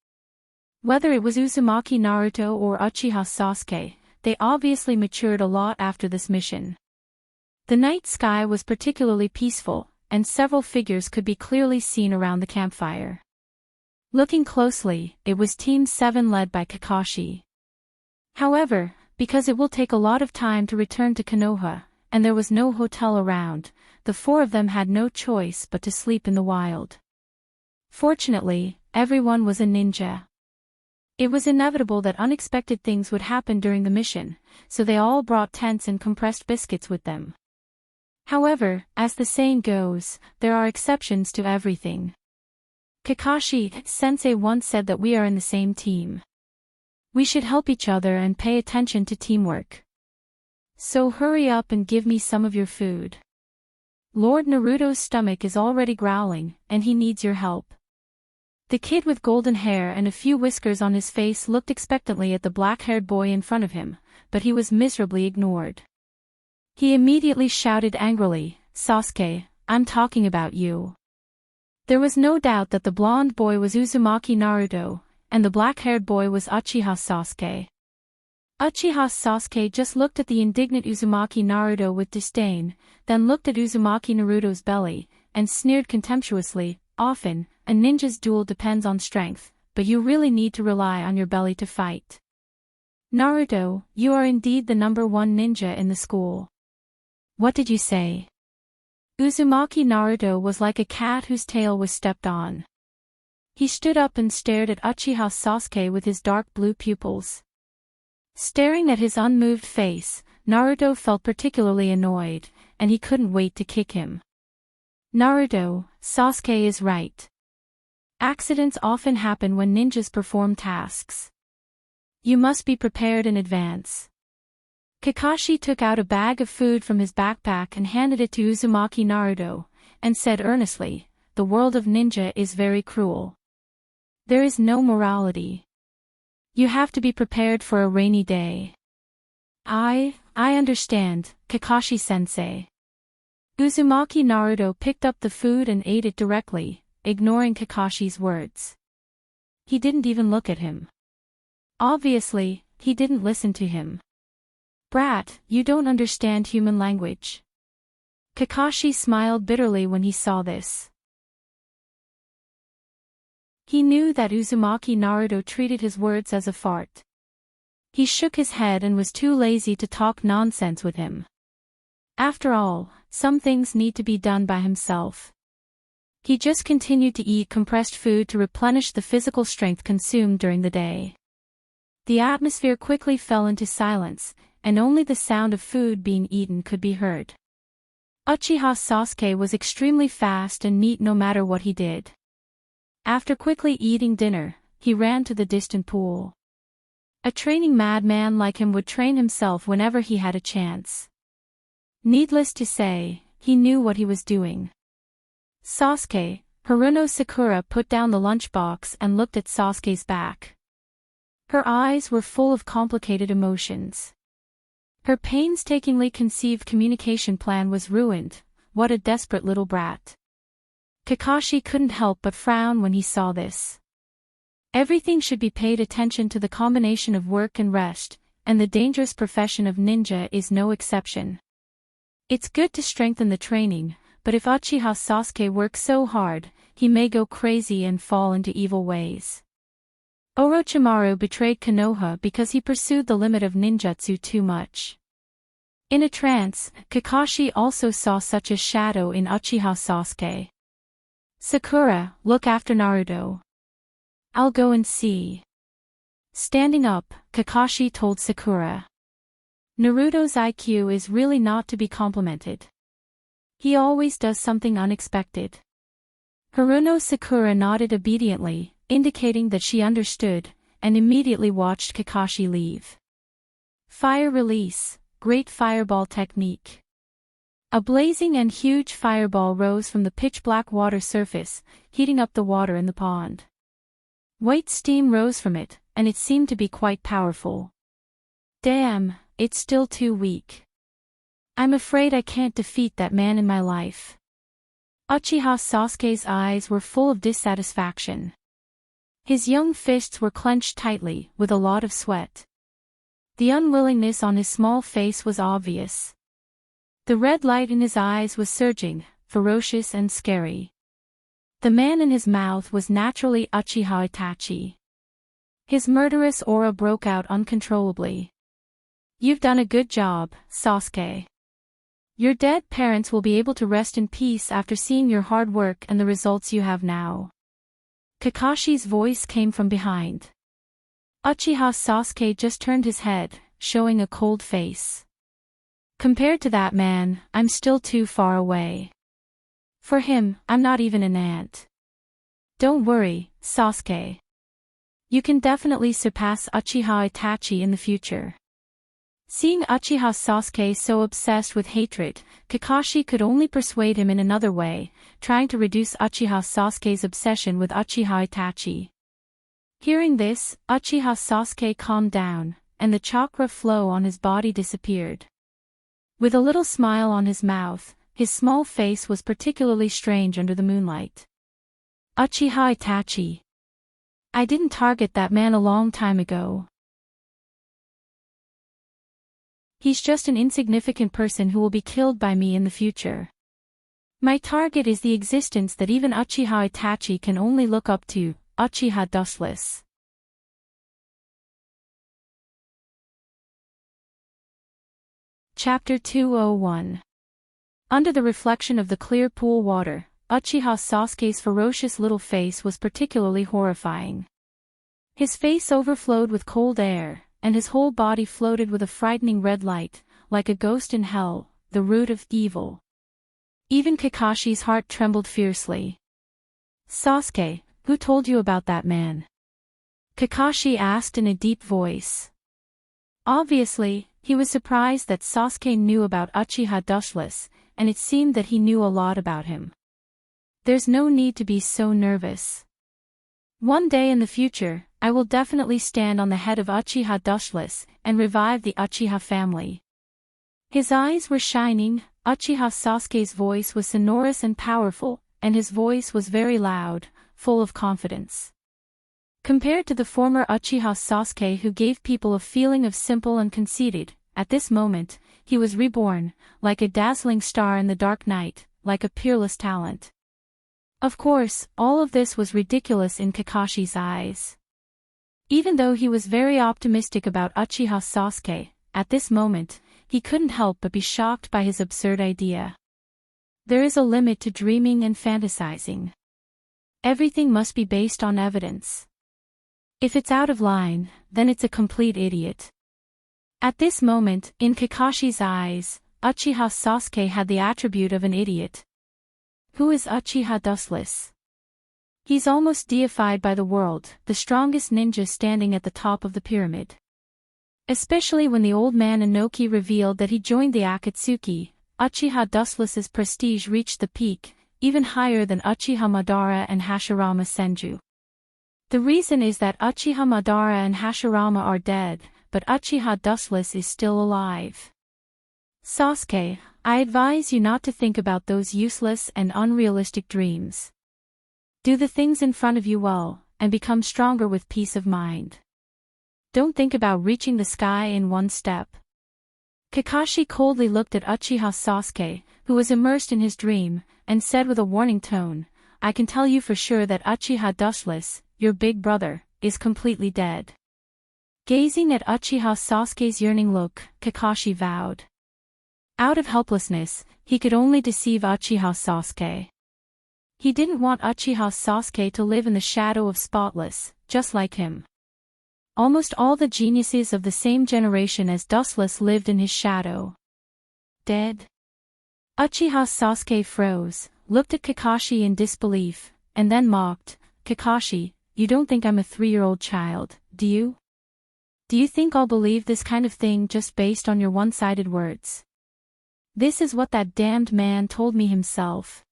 Whether it was Uzumaki Naruto or Uchiha Sasuke, they obviously matured a lot after this mission. The night sky was particularly peaceful, and several figures could be clearly seen around the campfire. Looking closely, it was Team 7 led by Kakashi. However, because it will take a lot of time to return to Konoha, and there was no hotel around, the four of them had no choice but to sleep in the wild. Fortunately, everyone was a ninja. It was inevitable that unexpected things would happen during the mission, so they all brought tents and compressed biscuits with them. However, as the saying goes, there are exceptions to everything. Kakashi-sensei once said that we are in the same team. We should help each other and pay attention to teamwork. So hurry up and give me some of your food. Lord Naruto's stomach is already growling, and he needs your help. The kid with golden hair and a few whiskers on his face looked expectantly at the black-haired boy in front of him, but he was miserably ignored. He immediately shouted angrily, "Sasuke, I'm talking about you." There was no doubt that the blonde boy was Uzumaki Naruto, and the black-haired boy was Uchiha Sasuke. Uchiha Sasuke just looked at the indignant Uzumaki Naruto with disdain, then looked at Uzumaki Naruto's belly, and sneered contemptuously. Often, a ninja's duel depends on strength, but you really need to rely on your belly to fight. Naruto, you are indeed the #1 ninja in the school. What did you say? Uzumaki Naruto was like a cat whose tail was stepped on. He stood up and stared at Uchiha Sasuke with his dark blue pupils. Staring at his unmoved face, Naruto felt particularly annoyed, and he couldn't wait to kick him. Naruto, Sasuke is right. Accidents often happen when ninjas perform tasks. You must be prepared in advance. Kakashi took out a bag of food from his backpack and handed it to Uzumaki Naruto, and said earnestly, "The world of ninja is very cruel. There is no morality. You have to be prepared for a rainy day." I understand, Kakashi-sensei. Uzumaki Naruto picked up the food and ate it directly, ignoring Kakashi's words. He didn't even look at him. Obviously, he didn't listen to him. "Brat, you don't understand human language." Kakashi smiled bitterly when he saw this. He knew that Uzumaki Naruto treated his words as a fart. He shook his head and was too lazy to talk nonsense with him. After all, some things need to be done by himself. He just continued to eat compressed food to replenish the physical strength consumed during the day. The atmosphere quickly fell into silence, and only the sound of food being eaten could be heard. Uchiha Sasuke was extremely fast and neat no matter what he did. After quickly eating dinner, he ran to the distant pool. A training madman like him would train himself whenever he had a chance. Needless to say, he knew what he was doing. Sasuke, Haruno Sakura put down the lunchbox and looked at Sasuke's back. Her eyes were full of complicated emotions. Her painstakingly conceived communication plan was ruined. What a desperate little brat. Kakashi couldn't help but frown when he saw this. Everything should be paid attention to, the combination of work and rest, and the dangerous profession of ninja is no exception. It's good to strengthen the training, but if Uchiha Sasuke works so hard, he may go crazy and fall into evil ways. Orochimaru betrayed Konoha because he pursued the limit of ninjutsu too much. In a trance, Kakashi also saw such a shadow in Uchiha Sasuke. "Sakura, look after Naruto. I'll go and see." Standing up, Kakashi told Sakura. Naruto's IQ is really not to be complimented. He always does something unexpected. Haruno Sakura nodded obediently, indicating that she understood, and immediately watched Kakashi leave. Fire release, great fireball technique. A blazing and huge fireball rose from the pitch-black water surface, heating up the water in the pond. White steam rose from it, and it seemed to be quite powerful. Damn, it's still too weak. I'm afraid I can't defeat that man in my life. Uchiha Sasuke's eyes were full of dissatisfaction. His young fists were clenched tightly, with a lot of sweat. The unwillingness on his small face was obvious. The red light in his eyes was surging, ferocious and scary. The man in his mouth was naturally Uchiha Itachi. His murderous aura broke out uncontrollably. "You've done a good job, Sasuke. Your dead parents will be able to rest in peace after seeing your hard work and the results you have now." Kakashi's voice came from behind. Uchiha Sasuke just turned his head, showing a cold face. "Compared to that man, I'm still too far away. For him, I'm not even an ant. Don't worry, Sasuke. You can definitely surpass Uchiha Itachi in the future." Seeing Uchiha Sasuke so obsessed with hatred, Kakashi could only persuade him in another way, trying to reduce Uchiha Sasuke's obsession with Uchiha Itachi. Hearing this, Uchiha Sasuke calmed down, and the chakra flow on his body disappeared. With a little smile on his mouth, his small face was particularly strange under the moonlight. "Uchiha Itachi. I didn't target that man a long time ago." He's just an insignificant person who will be killed by me in the future. My target is the existence that even Uchiha Itachi can only look up to, Uchiha Dustless. Chapter 201. Under the reflection of the clear pool water, Uchiha Sasuke's ferocious little face was particularly horrifying. His face overflowed with cold air, and his whole body floated with a frightening red light, like a ghost in hell, the root of evil. Even Kakashi's heart trembled fiercely. Sasuke, who told you about that man? Kakashi asked in a deep voice. Obviously, he was surprised that Sasuke knew about Uchiha Dustless, and it seemed that he knew a lot about him. There's no need to be so nervous. One day in the future, I will definitely stand on the head of Uchiha Dustless and revive the Uchiha family. His eyes were shining, Uchiha Sasuke's voice was sonorous and powerful, and his voice was very loud, full of confidence. Compared to the former Uchiha Sasuke who gave people a feeling of simple and conceited, at this moment, he was reborn, like a dazzling star in the dark night, like a peerless talent. Of course, all of this was ridiculous in Kakashi's eyes. Even though he was very optimistic about Uchiha Sasuke, at this moment, he couldn't help but be shocked by his absurd idea. There is a limit to dreaming and fantasizing. Everything must be based on evidence. If it's out of line, then it's a complete idiot. At this moment, in Kakashi's eyes, Uchiha Sasuke had the attribute of an idiot. Who is Uchiha Dustless? He's almost deified by the world, the strongest ninja standing at the top of the pyramid. Especially when the old man Inoki revealed that he joined the Akatsuki, Uchiha Dustless's prestige reached the peak, even higher than Uchiha Madara and Hashirama Senju. The reason is that Uchiha Madara and Hashirama are dead, but Uchiha Dustless is still alive. Sasuke, I advise you not to think about those useless and unrealistic dreams. Do the things in front of you well, and become stronger with peace of mind. Don't think about reaching the sky in one step. Kakashi coldly looked at Uchiha Sasuke, who was immersed in his dream, and said with a warning tone, I can tell you for sure that Uchiha Dustless, your big brother, is completely dead. Gazing at Uchiha Sasuke's yearning look, Kakashi vowed. Out of helplessness, he could only deceive Uchiha Sasuke. He didn't want Uchiha Sasuke to live in the shadow of Spotless, just like him. Almost all the geniuses of the same generation as Dustless lived in his shadow. Dead? Uchiha Sasuke froze, looked at Kakashi in disbelief, and then mocked, Kakashi, you don't think I'm a 3-year-old child, do you? Do you think I'll believe this kind of thing just based on your one-sided words? This is what that damned man told me himself.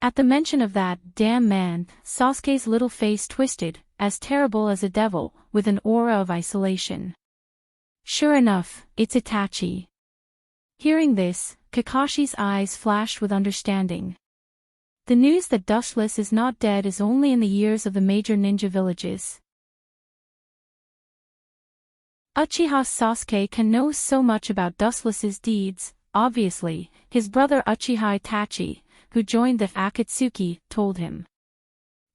At the mention of that damn man, Sasuke's little face twisted, as terrible as a devil, with an aura of isolation. Sure enough, it's Itachi. Hearing this, Kakashi's eyes flashed with understanding. The news that Dustless is not dead is only in the ears of the major ninja villages. Uchiha Sasuke can know so much about Dustless's deeds, obviously, his brother Uchiha Itachi, who joined the Akatsuki, told him.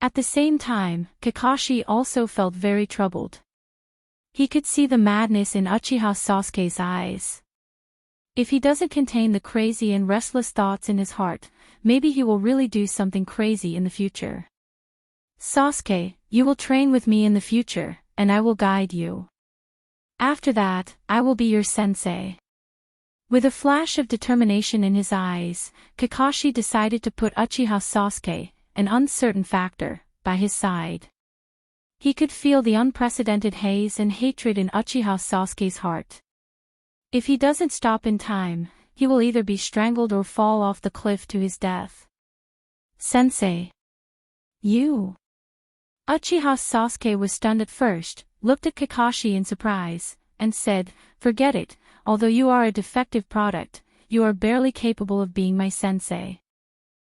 At the same time, Kakashi also felt very troubled. He could see the madness in Uchiha Sasuke's eyes. If he doesn't contain the crazy and restless thoughts in his heart, maybe he will really do something crazy in the future. Sasuke, you will train with me in the future, and I will guide you. After that, I will be your sensei. With a flash of determination in his eyes, Kakashi decided to put Uchiha Sasuke, an uncertain factor, by his side. He could feel the unprecedented haze and hatred in Uchiha Sasuke's heart. If he doesn't stop in time, he will either be strangled or fall off the cliff to his death. Sensei. You. Uchiha Sasuke was stunned at first, looked at Kakashi in surprise, and said, forget it, although you are a defective product, you are barely capable of being my sensei.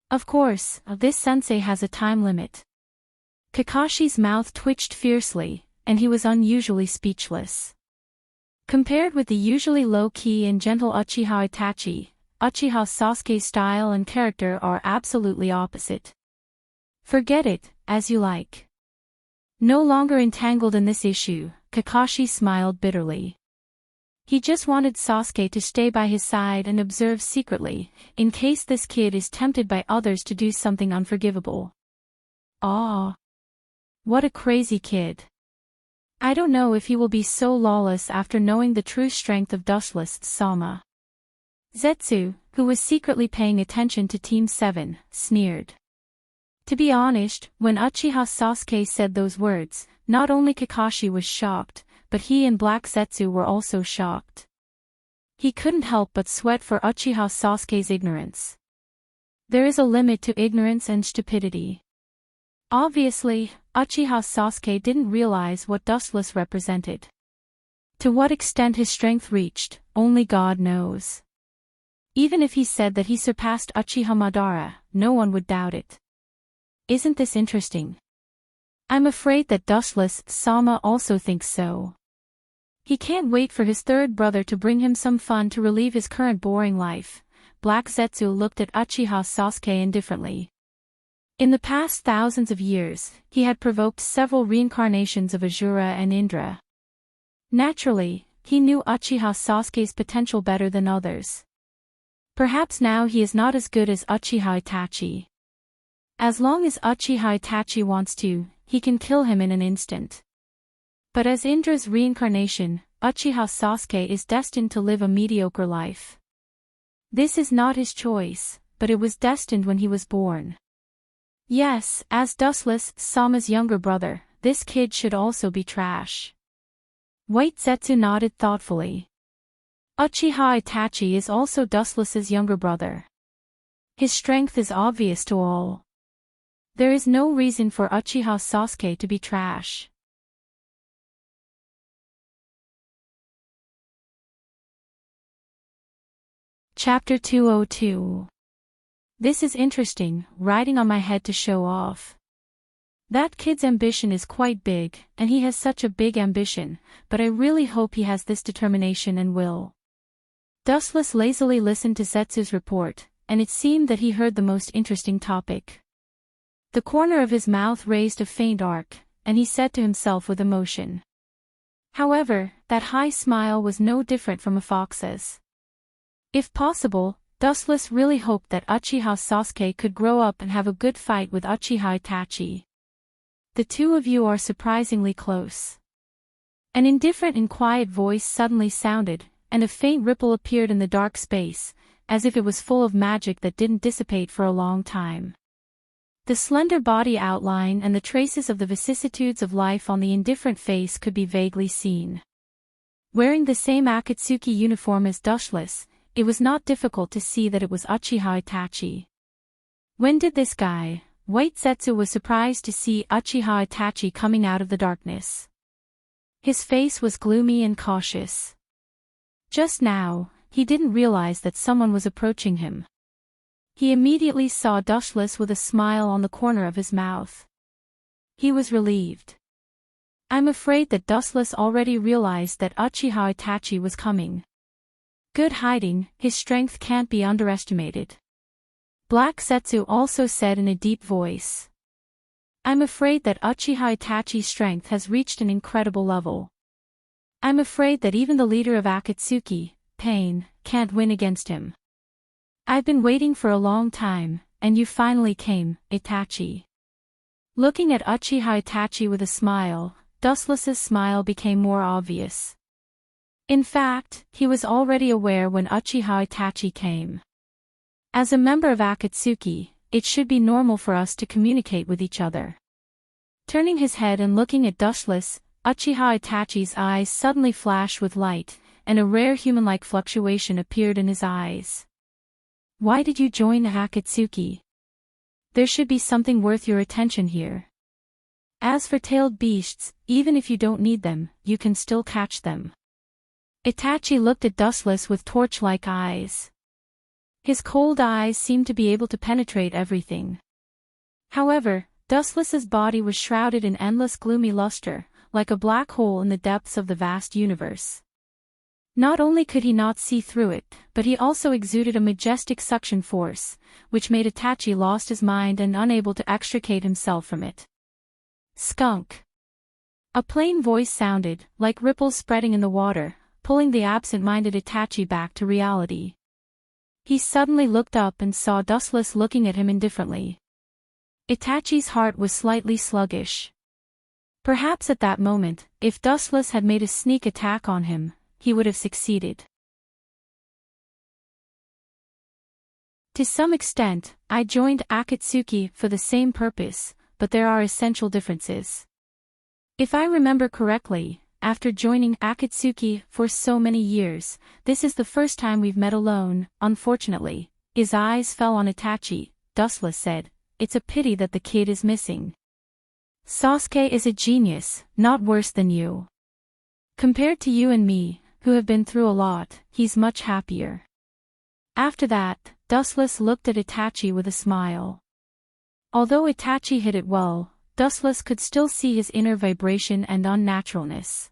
Of course, this sensei has a time limit. Kakashi's mouth twitched fiercely, and he was unusually speechless. Compared with the usually low-key and gentle Uchiha Itachi, Uchiha Sasuke's style and character are absolutely opposite. Forget it, as you like. No longer entangled in this issue, Kakashi smiled bitterly. He just wanted Sasuke to stay by his side and observe secretly, in case this kid is tempted by others to do something unforgivable. Ah! What a crazy kid. I don't know if he will be so lawless after knowing the true strength of Dustless Sama. Zetsu, who was secretly paying attention to Team 7, sneered. To be honest, when Uchiha Sasuke said those words, not only Kakashi was shocked, but he and Black Zetsu were also shocked. He couldn't help but sweat for Uchiha Sasuke's ignorance. There is a limit to ignorance and stupidity. Obviously, Uchiha Sasuke didn't realize what Dustless represented. To what extent his strength reached, only God knows. Even if he said that he surpassed Uchiha Madara, no one would doubt it. Isn't this interesting? I'm afraid that Dustless Sama also thinks so. He can't wait for his third brother to bring him some fun to relieve his current boring life. Black Zetsu looked at Uchiha Sasuke indifferently. In the past thousands of years, he had provoked several reincarnations of Asura and Indra. Naturally, he knew Uchiha Sasuke's potential better than others. Perhaps now he is not as good as Uchiha Itachi. As long as Uchiha Itachi wants to, he can kill him in an instant. But as Indra's reincarnation, Uchiha Sasuke is destined to live a mediocre life. This is not his choice, but it was destined when he was born. Yes, as Dustless Sama's younger brother, this kid should also be trash. White Zetsu nodded thoughtfully. Uchiha Itachi is also Dustless's younger brother. His strength is obvious to all. There is no reason for Uchiha Sasuke to be trash. Chapter 202. This is interesting, riding on my head to show off. That kid's ambition is quite big, and he has such a big ambition, but I really hope he has this determination and will. Dustless lazily listened to Zetsu's report, and it seemed that he heard the most interesting topic. The corner of his mouth raised a faint arc, and he said to himself with emotion. However, that high smile was no different from a fox's. If possible, Dustless really hoped that Uchiha Sasuke could grow up and have a good fight with Uchiha Itachi. The two of you are surprisingly close. An indifferent and quiet voice suddenly sounded, and a faint ripple appeared in the dark space, as if it was full of magic that didn't dissipate for a long time. The slender body outline and the traces of the vicissitudes of life on the indifferent face could be vaguely seen. Wearing the same Akatsuki uniform as Dustless, it was not difficult to see that it was Uchiha Itachi. When did this guy, White Zetsu was surprised to see Uchiha Itachi coming out of the darkness. His face was gloomy and cautious. Just now, he didn't realize that someone was approaching him. He immediately saw Dustless with a smile on the corner of his mouth. He was relieved. I'm afraid that Dustless already realized that Uchiha Itachi was coming. Good hiding, his strength can't be underestimated. Black Zetsu also said in a deep voice. I'm afraid that Uchiha Itachi's strength has reached an incredible level. I'm afraid that even the leader of Akatsuki, Pain, can't win against him. I've been waiting for a long time, and you finally came, Itachi. Looking at Uchiha Itachi with a smile, Dustless's smile became more obvious. In fact, he was already aware when Uchiha Itachi came. As a member of Akatsuki, it should be normal for us to communicate with each other. Turning his head and looking at Dustless, Uchiha Itachi's eyes suddenly flashed with light, and a rare human-like fluctuation appeared in his eyes. Why did you join Akatsuki? There should be something worth your attention here. As for tailed beasts, even if you don't need them, you can still catch them. Itachi looked at Dustless with torch-like eyes. His cold eyes seemed to be able to penetrate everything. However, Dustless's body was shrouded in endless gloomy luster, like a black hole in the depths of the vast universe. Not only could he not see through it, but he also exuded a majestic suction force, which made Itachi lost his mind and unable to extricate himself from it. Skunk. A plain voice sounded, like ripples spreading in the water, pulling the absent-minded Itachi back to reality. He suddenly looked up and saw Dustless looking at him indifferently. Itachi's heart was slightly sluggish. Perhaps at that moment, if Dustless had made a sneak attack on him, he would have succeeded. To some extent, I joined Akatsuki for the same purpose, but there are essential differences. If I remember correctly, after joining Akatsuki for so many years, this is the first time we've met alone, unfortunately. His eyes fell on Itachi. Dustless said, "It's a pity that the kid is missing. Sasuke is a genius, not worse than you. Compared to you and me, who have been through a lot, he's much happier." After that, Dustless looked at Itachi with a smile. Although Itachi hid it well, Dustless could still see his inner vibration and unnaturalness.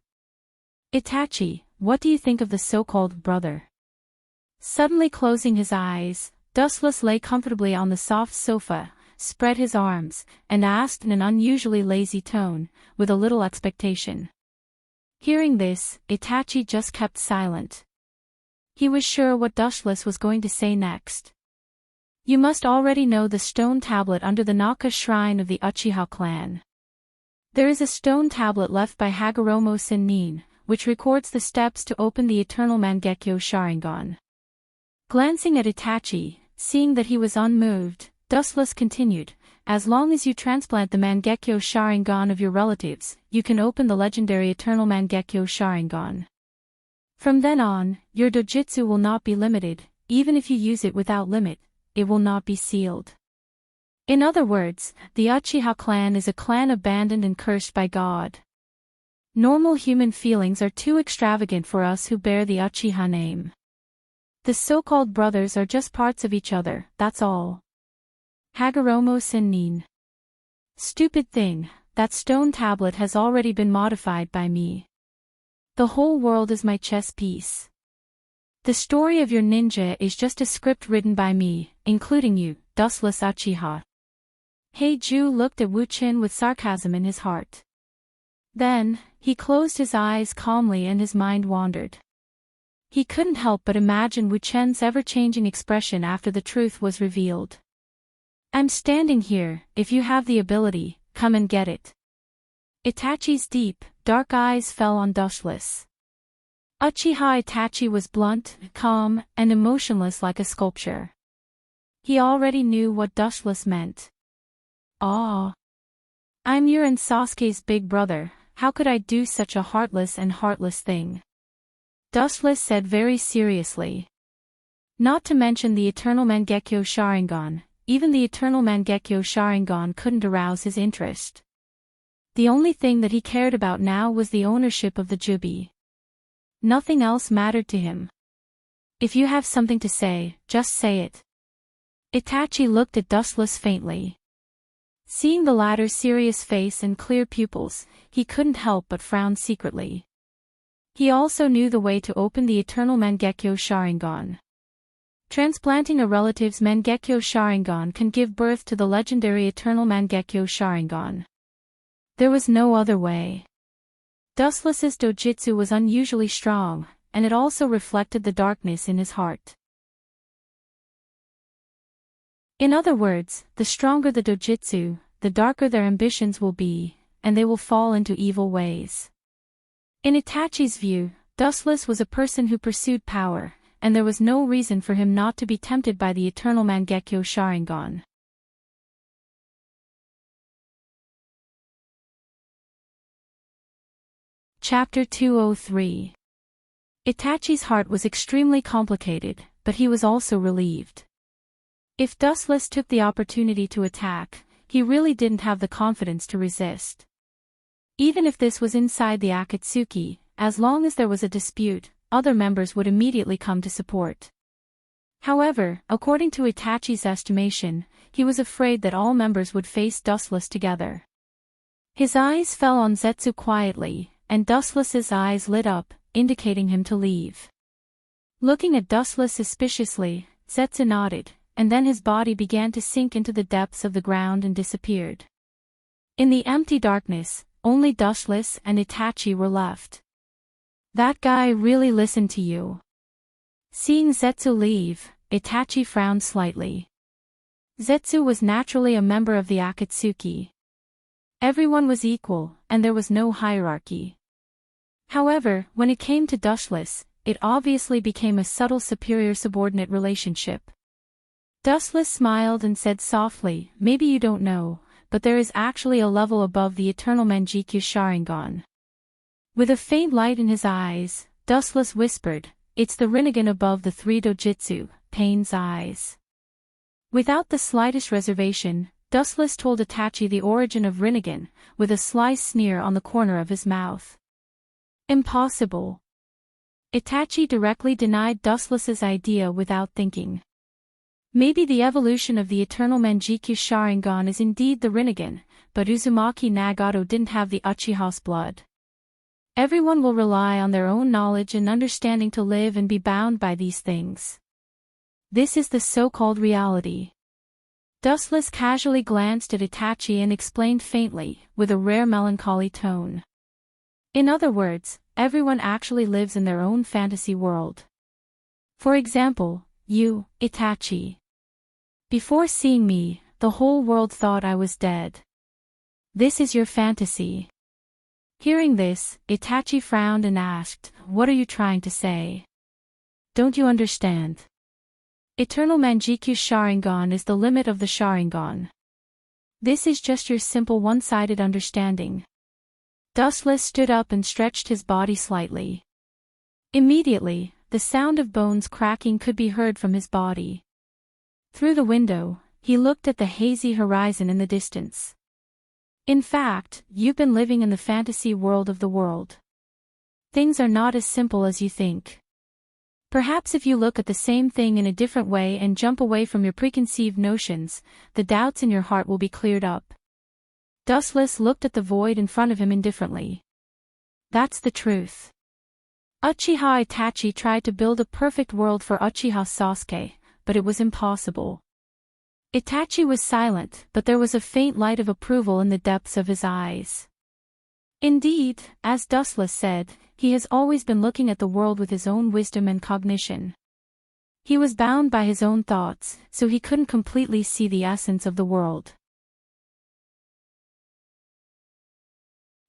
"Itachi, what do you think of the so-called brother?" Suddenly closing his eyes, Dustless lay comfortably on the soft sofa, spread his arms, and asked in an unusually lazy tone, with a little expectation. Hearing this, Itachi just kept silent. He was sure what Dustless was going to say next. "You must already know the stone tablet under the Naka shrine of the Uchiha clan. There is a stone tablet left by Hagoromo Sennin, which records the steps to open the eternal Mangekyo Sharingan." Glancing at Itachi, seeing that he was unmoved, Dustless continued, "As long as you transplant the Mangekyo Sharingan of your relatives, you can open the legendary eternal Mangekyo Sharingan. From then on, your dojutsu will not be limited, even if you use it without limit, it will not be sealed. In other words, the Uchiha clan is a clan abandoned and cursed by God. Normal human feelings are too extravagant for us who bear the Uchiha name. The so-called brothers are just parts of each other, that's all." Hagoromo Sennin. "Stupid thing, that stone tablet has already been modified by me. The whole world is my chess piece. The story of your ninja is just a script written by me, including you, Dustless Uchiha." Heiju looked at Wu Qin with sarcasm in his heart. Then, he closed his eyes calmly and his mind wandered. He couldn't help but imagine Wu Chen's ever-changing expression after the truth was revealed. "I'm standing here, if you have the ability, come and get it." Itachi's deep, dark eyes fell on Dustless. Uchiha Itachi was blunt, calm, and emotionless like a sculpture. He already knew what Dustless meant. "Ah. I'm your and Sasuke's big brother, how could I do such a heartless thing?" Dustless said very seriously. "Not to mention the eternal Mangekyo Sharingan, even the eternal Mangekyo Sharingan couldn't arouse his interest. The only thing that he cared about now was the ownership of the Jubi. Nothing else mattered to him. If you have something to say, just say it." Itachi looked at Dustless faintly. Seeing the latter's serious face and clear pupils, he couldn't help but frown secretly. He also knew the way to open the eternal Mangekyo Sharingan. Transplanting a relative's Mangekyo Sharingan can give birth to the legendary eternal Mangekyo Sharingan. There was no other way. Dustless's dojutsu was unusually strong, and it also reflected the darkness in his heart. In other words, the stronger the dojutsu, the darker their ambitions will be, and they will fall into evil ways. In Itachi's view, Dustless was a person who pursued power, and there was no reason for him not to be tempted by the eternal Mangekyo Sharingan. Chapter 203. Itachi's heart was extremely complicated, but he was also relieved. If Dustless took the opportunity to attack, he really didn't have the confidence to resist. Even if this was inside the Akatsuki, as long as there was a dispute, other members would immediately come to support. However, according to Itachi's estimation, he was afraid that all members would face Dustless together. His eyes fell on Zetsu quietly, and Dustless's eyes lit up, indicating him to leave. Looking at Dustless suspiciously, Zetsu nodded, and then his body began to sink into the depths of the ground and disappeared. In the empty darkness, only Dustless and Itachi were left. That guy really listened to you. Seeing Zetsu leave, Itachi frowned slightly. Zetsu was naturally a member of the Akatsuki. Everyone was equal, and there was no hierarchy. However, when it came to Dustless, it obviously became a subtle superior-subordinate relationship. Dustless smiled and said softly, "Maybe you don't know, but there is actually a level above the eternal Manjikyu Sharingan." With a faint light in his eyes, Dustless whispered, "It's the Rinnegan above the three dojutsu, Pain's eyes." Without the slightest reservation, Dustless told Itachi the origin of Rinnegan, with a sly sneer on the corner of his mouth. Impossible. Itachi directly denied Dustless's idea without thinking. Maybe the evolution of the eternal Manjikyu Sharingan is indeed the Rinnegan, but Uzumaki Nagato didn't have the Uchiha's blood. Everyone will rely on their own knowledge and understanding to live and be bound by these things. This is the so-called reality. Dustless casually glanced at Itachi and explained faintly, with a rare melancholy tone. In other words, everyone actually lives in their own fantasy world. For example, you, Itachi. Before seeing me, the whole world thought I was dead. This is your fantasy. Hearing this, Itachi frowned and asked, "What are you trying to say? Don't you understand? Eternal Manjikyu Sharingan is the limit of the Sharingan. This is just your simple one-sided understanding." Dustless stood up and stretched his body slightly. Immediately, the sound of bones cracking could be heard from his body. Through the window, he looked at the hazy horizon in the distance. In fact, you've been living in the fantasy world of the world. Things are not as simple as you think. Perhaps if you look at the same thing in a different way and jump away from your preconceived notions, the doubts in your heart will be cleared up. Dustless looked at the void in front of him indifferently. That's the truth. Uchiha Itachi tried to build a perfect world for Uchiha Sasuke, but it was impossible. Itachi was silent, but there was a faint light of approval in the depths of his eyes. Indeed, as Dustless said, he has always been looking at the world with his own wisdom and cognition. He was bound by his own thoughts, so he couldn't completely see the essence of the world.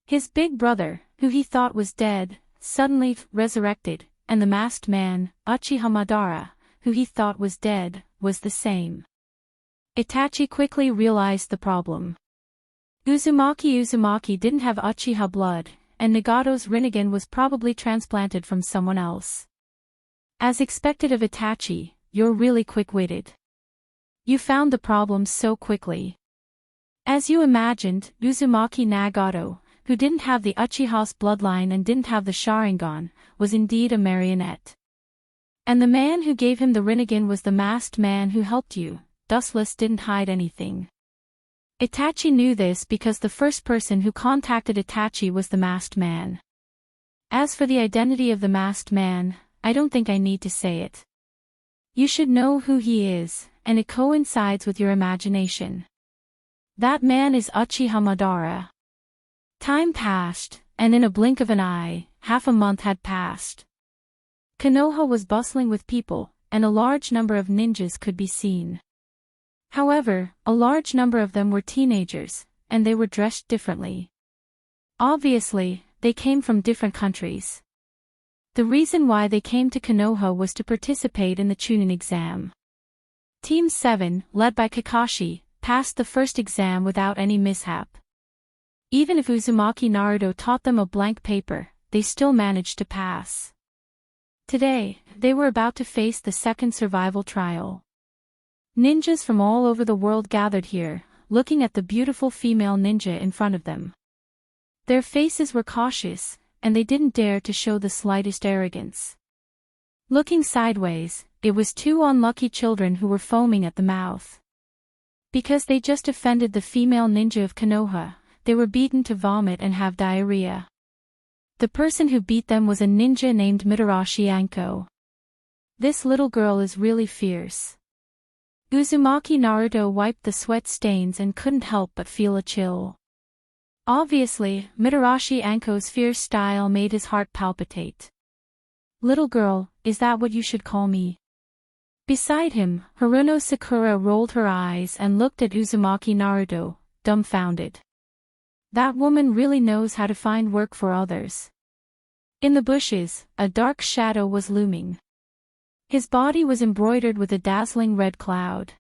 His big brother, who he thought was dead, suddenly resurrected, and the masked man, Uchiha Madara, who he thought was dead, was the same. Itachi quickly realized the problem. Uzumaki didn't have Uchiha blood, and Nagato's Rinnegan was probably transplanted from someone else. As expected of Itachi, you're really quick-witted. You found the problem so quickly. As you imagined, Uzumaki Nagato, who didn't have the Uchiha's bloodline and didn't have the Sharingan, was indeed a marionette. And the man who gave him the Rinnegan was the masked man who helped you. Dustless didn't hide anything. Itachi knew this because the first person who contacted Itachi was the masked man. As for the identity of the masked man, I don't think I need to say it. You should know who he is, and it coincides with your imagination. That man is Uchiha Madara. Time passed, and in a blink of an eye, half a month had passed. Konoha was bustling with people, and a large number of ninjas could be seen. However, a large number of them were teenagers, and they were dressed differently. Obviously, they came from different countries. The reason why they came to Konoha was to participate in the Chunin exam. Team 7, led by Kakashi, passed the first exam without any mishap. Even if Uzumaki Naruto taught them a blank paper, they still managed to pass. Today, they were about to face the second survival trial. Ninjas from all over the world gathered here, looking at the beautiful female ninja in front of them. Their faces were cautious, and they didn't dare to show the slightest arrogance. Looking sideways, it was two unlucky children who were foaming at the mouth. Because they just offended the female ninja of Konoha, they were beaten to vomit and have diarrhea. The person who beat them was a ninja named Mitarashi Anko. This little girl is really fierce. Uzumaki Naruto wiped the sweat stains and couldn't help but feel a chill. Obviously, Mitarashi Anko's fierce style made his heart palpitate. Little girl, is that what you should call me? Beside him, Haruno Sakura rolled her eyes and looked at Uzumaki Naruto, dumbfounded. That woman really knows how to find work for others. In the bushes, a dark shadow was looming. His body was embroidered with a dazzling red cloud.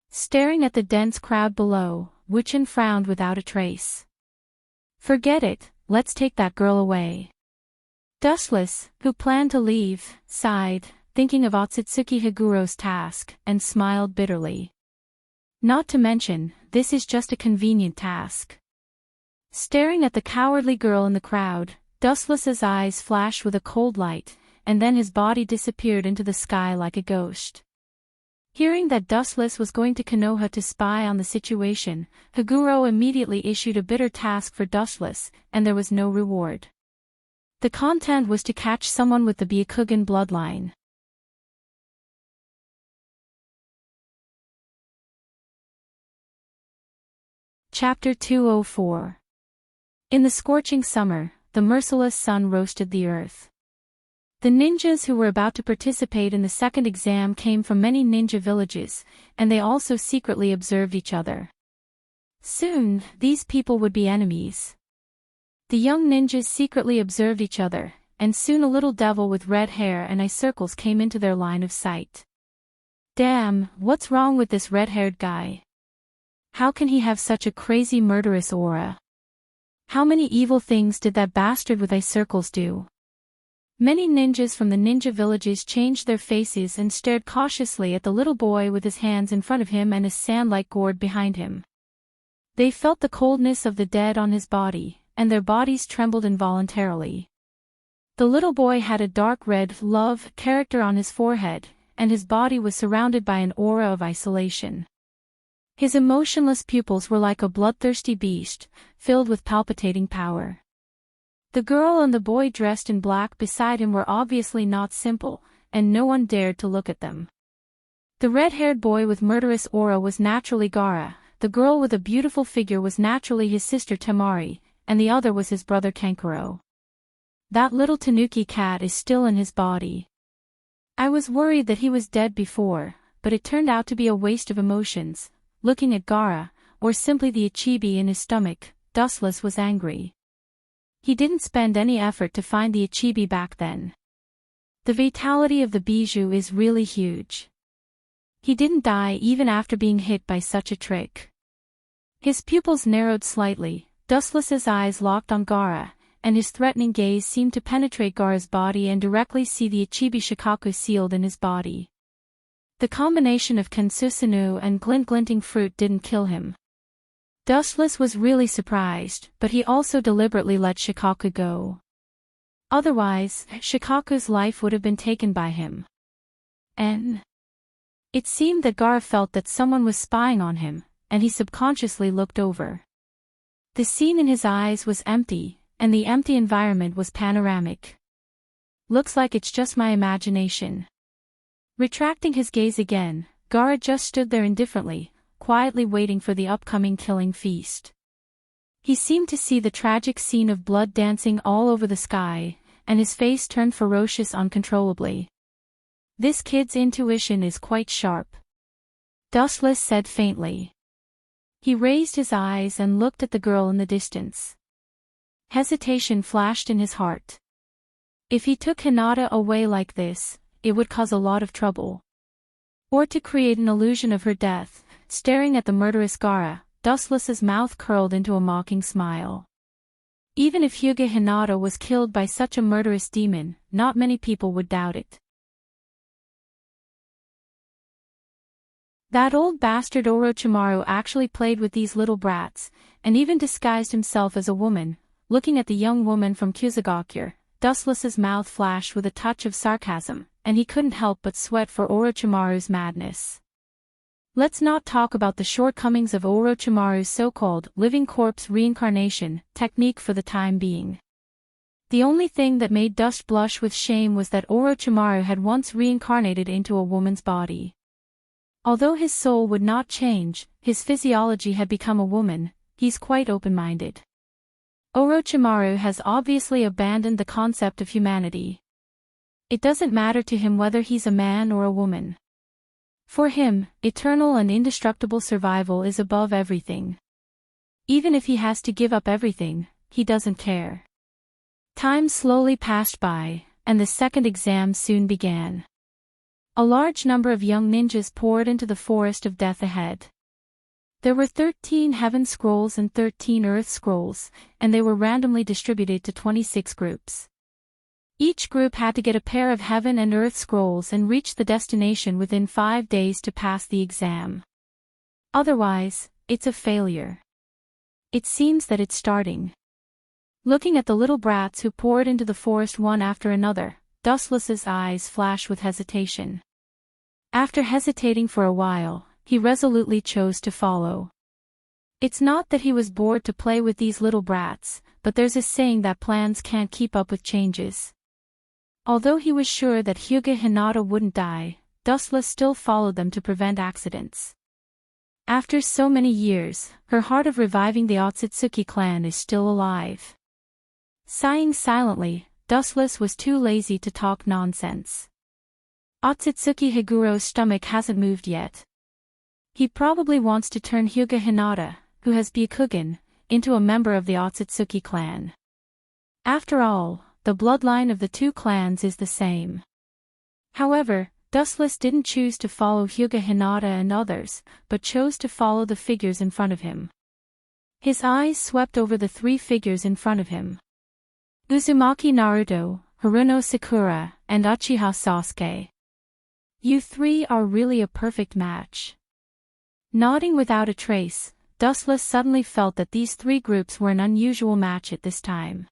Staring at the dense crowd below, Wuchen frowned without a trace. Forget it, let's take that girl away. Dustless, who planned to leave, sighed, thinking of Otsutsuki Higuro's task, and smiled bitterly. Not to mention, this is just a convenient task. Staring at the cowardly girl in the crowd, Dustless's eyes flashed with a cold light, and then his body disappeared into the sky like a ghost. Hearing that Dustless was going to Konoha to spy on the situation, Higuro immediately issued a bitter task for Dustless, and there was no reward. The content was to catch someone with the Byakugan bloodline. Chapter 204. In the scorching summer, the merciless sun roasted the earth. The ninjas who were about to participate in the second exam came from many ninja villages, and they also secretly observed each other. Soon, these people would be enemies. The young ninjas secretly observed each other, and soon a little devil with red hair and eye circles came into their line of sight. Damn, what's wrong with this red-haired guy? How can he have such a crazy murderous aura? How many evil things did that bastard with eye circles do? Many ninjas from the ninja villages changed their faces and stared cautiously at the little boy with his hands in front of him and a sand-like gourd behind him. They felt the coldness of the dead on his body, and their bodies trembled involuntarily. The little boy had a dark red love character on his forehead, and his body was surrounded by an aura of isolation. His emotionless pupils were like a bloodthirsty beast, filled with palpitating power. The girl and the boy dressed in black beside him were obviously not simple, and no one dared to look at them. The red-haired boy with murderous aura was naturally Gaara, the girl with a beautiful figure was naturally his sister Temari, and the other was his brother Kankuro. That little tanuki cat is still in his body. I was worried that he was dead before, but it turned out to be a waste of emotions. Looking at Gaara, or simply the Ichibi in his stomach, Dustless was angry. He didn't spend any effort to find the Ichibi back then. The vitality of the Bijou is really huge. He didn't die even after being hit by such a trick. His pupils narrowed slightly, Dustless's eyes locked on Gaara, and his threatening gaze seemed to penetrate Gaara's body and directly see the Ichibi Shikaku sealed in his body. The combination of Kensusunu and glinting fruit didn't kill him. Dustless was really surprised, but he also deliberately let Shikaku go. Otherwise, Shikaku's life would have been taken by him. It seemed that Gaara felt that someone was spying on him, and he subconsciously looked over. The scene in his eyes was empty, and the empty environment was panoramic. Looks like it's just my imagination. Retracting his gaze again, Gaara just stood there indifferently, quietly waiting for the upcoming killing feast. He seemed to see the tragic scene of blood dancing all over the sky, and his face turned ferocious uncontrollably. This kid's intuition is quite sharp. Dustless said faintly. He raised his eyes and looked at the girl in the distance. Hesitation flashed in his heart. If he took Hinata away like this, it would cause a lot of trouble. Or to create an illusion of her death. Staring at the murderous Gaara, Dustless's mouth curled into a mocking smile. Even if Hyuga Hinata was killed by such a murderous demon, not many people would doubt it. That old bastard Orochimaru actually played with these little brats, and even disguised himself as a woman. Looking at the young woman from Kusagakure, Dustless's mouth flashed with a touch of sarcasm, and he couldn't help but sweat for Orochimaru's madness. Let's not talk about the shortcomings of Orochimaru's so-called living corpse reincarnation technique for the time being. The only thing that made Dust blush with shame was that Orochimaru had once reincarnated into a woman's body. Although his soul would not change, his physiology had become a woman. He's quite open-minded. Orochimaru has obviously abandoned the concept of humanity. It doesn't matter to him whether he's a man or a woman. For him, eternal and indestructible survival is above everything. Even if he has to give up everything, he doesn't care. Time slowly passed by, and the second exam soon began. A large number of young ninjas poured into the forest of death ahead. There were 13 Heaven Scrolls and 13 Earth Scrolls, and they were randomly distributed to 26 groups. Each group had to get a pair of Heaven and Earth Scrolls and reach the destination within 5 days to pass the exam. Otherwise, it's a failure. It seems that it's starting. Looking at the little brats who poured into the forest one after another, Dustless's eyes flashed with hesitation. After hesitating for a while, he resolutely chose to follow. It's not that he was bored to play with these little brats, but there's a saying that plans can't keep up with changes. Although he was sure that Hyuga Hinata wouldn't die, Dustless still followed them to prevent accidents. After so many years, her heart of reviving the Otsutsuki clan is still alive. Sighing silently, Dustless was too lazy to talk nonsense. Otsutsuki Higuro's stomach hasn't moved yet. He probably wants to turn Hyuga Hinata, who has Byakugan, into a member of the Otsutsuki clan. After all, the bloodline of the two clans is the same. However, Dustless didn't choose to follow Hyuga Hinata and others, but chose to follow the figures in front of him. His eyes swept over the 3 figures in front of him. Uzumaki Naruto, Haruno Sakura, and Uchiha Sasuke. You 3 are really a perfect match. Nodding without a trace, Dustless suddenly felt that these 3 groups were an unusual match at this time.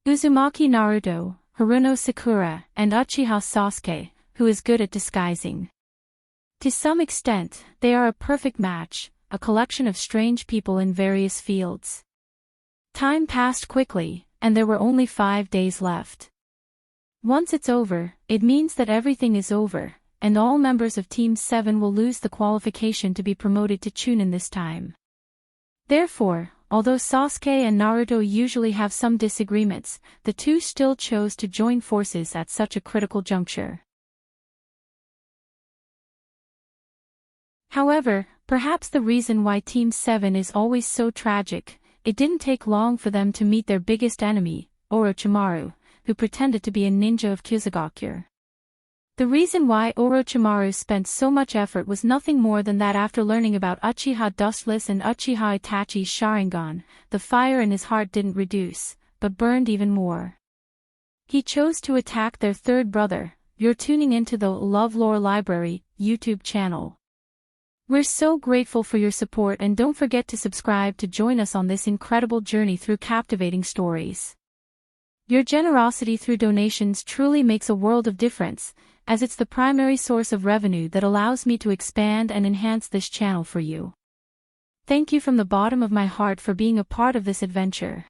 Uzumaki Naruto, Haruno Sakura, and Uchiha Sasuke, who is good at disguising. To some extent, they are a perfect match, a collection of strange people in various fields. Time passed quickly, and there were only 5 days left. Once it's over, it means that everything is over, and all members of Team 7 will lose the qualification to be promoted to Chunin this time. Therefore, although Sasuke and Naruto usually have some disagreements, the two still chose to join forces at such a critical juncture. However, perhaps the reason why Team 7 is always so tragic, it didn't take long for them to meet their biggest enemy, Orochimaru, who pretended to be a ninja of Kyuzugaku. The reason why Orochimaru spent so much effort was nothing more than that after learning about Uchiha Dustless and Uchiha Itachi's Sharingan, the fire in his heart didn't reduce, but burned even more. He chose to attack their third brother. You're tuning into the LoveLore Library YouTube channel. We're so grateful for your support, and don't forget to subscribe to join us on this incredible journey through captivating stories. Your generosity through donations truly makes a world of difference, as it's the primary source of revenue that allows me to expand and enhance this channel for you. Thank you from the bottom of my heart for being a part of this adventure.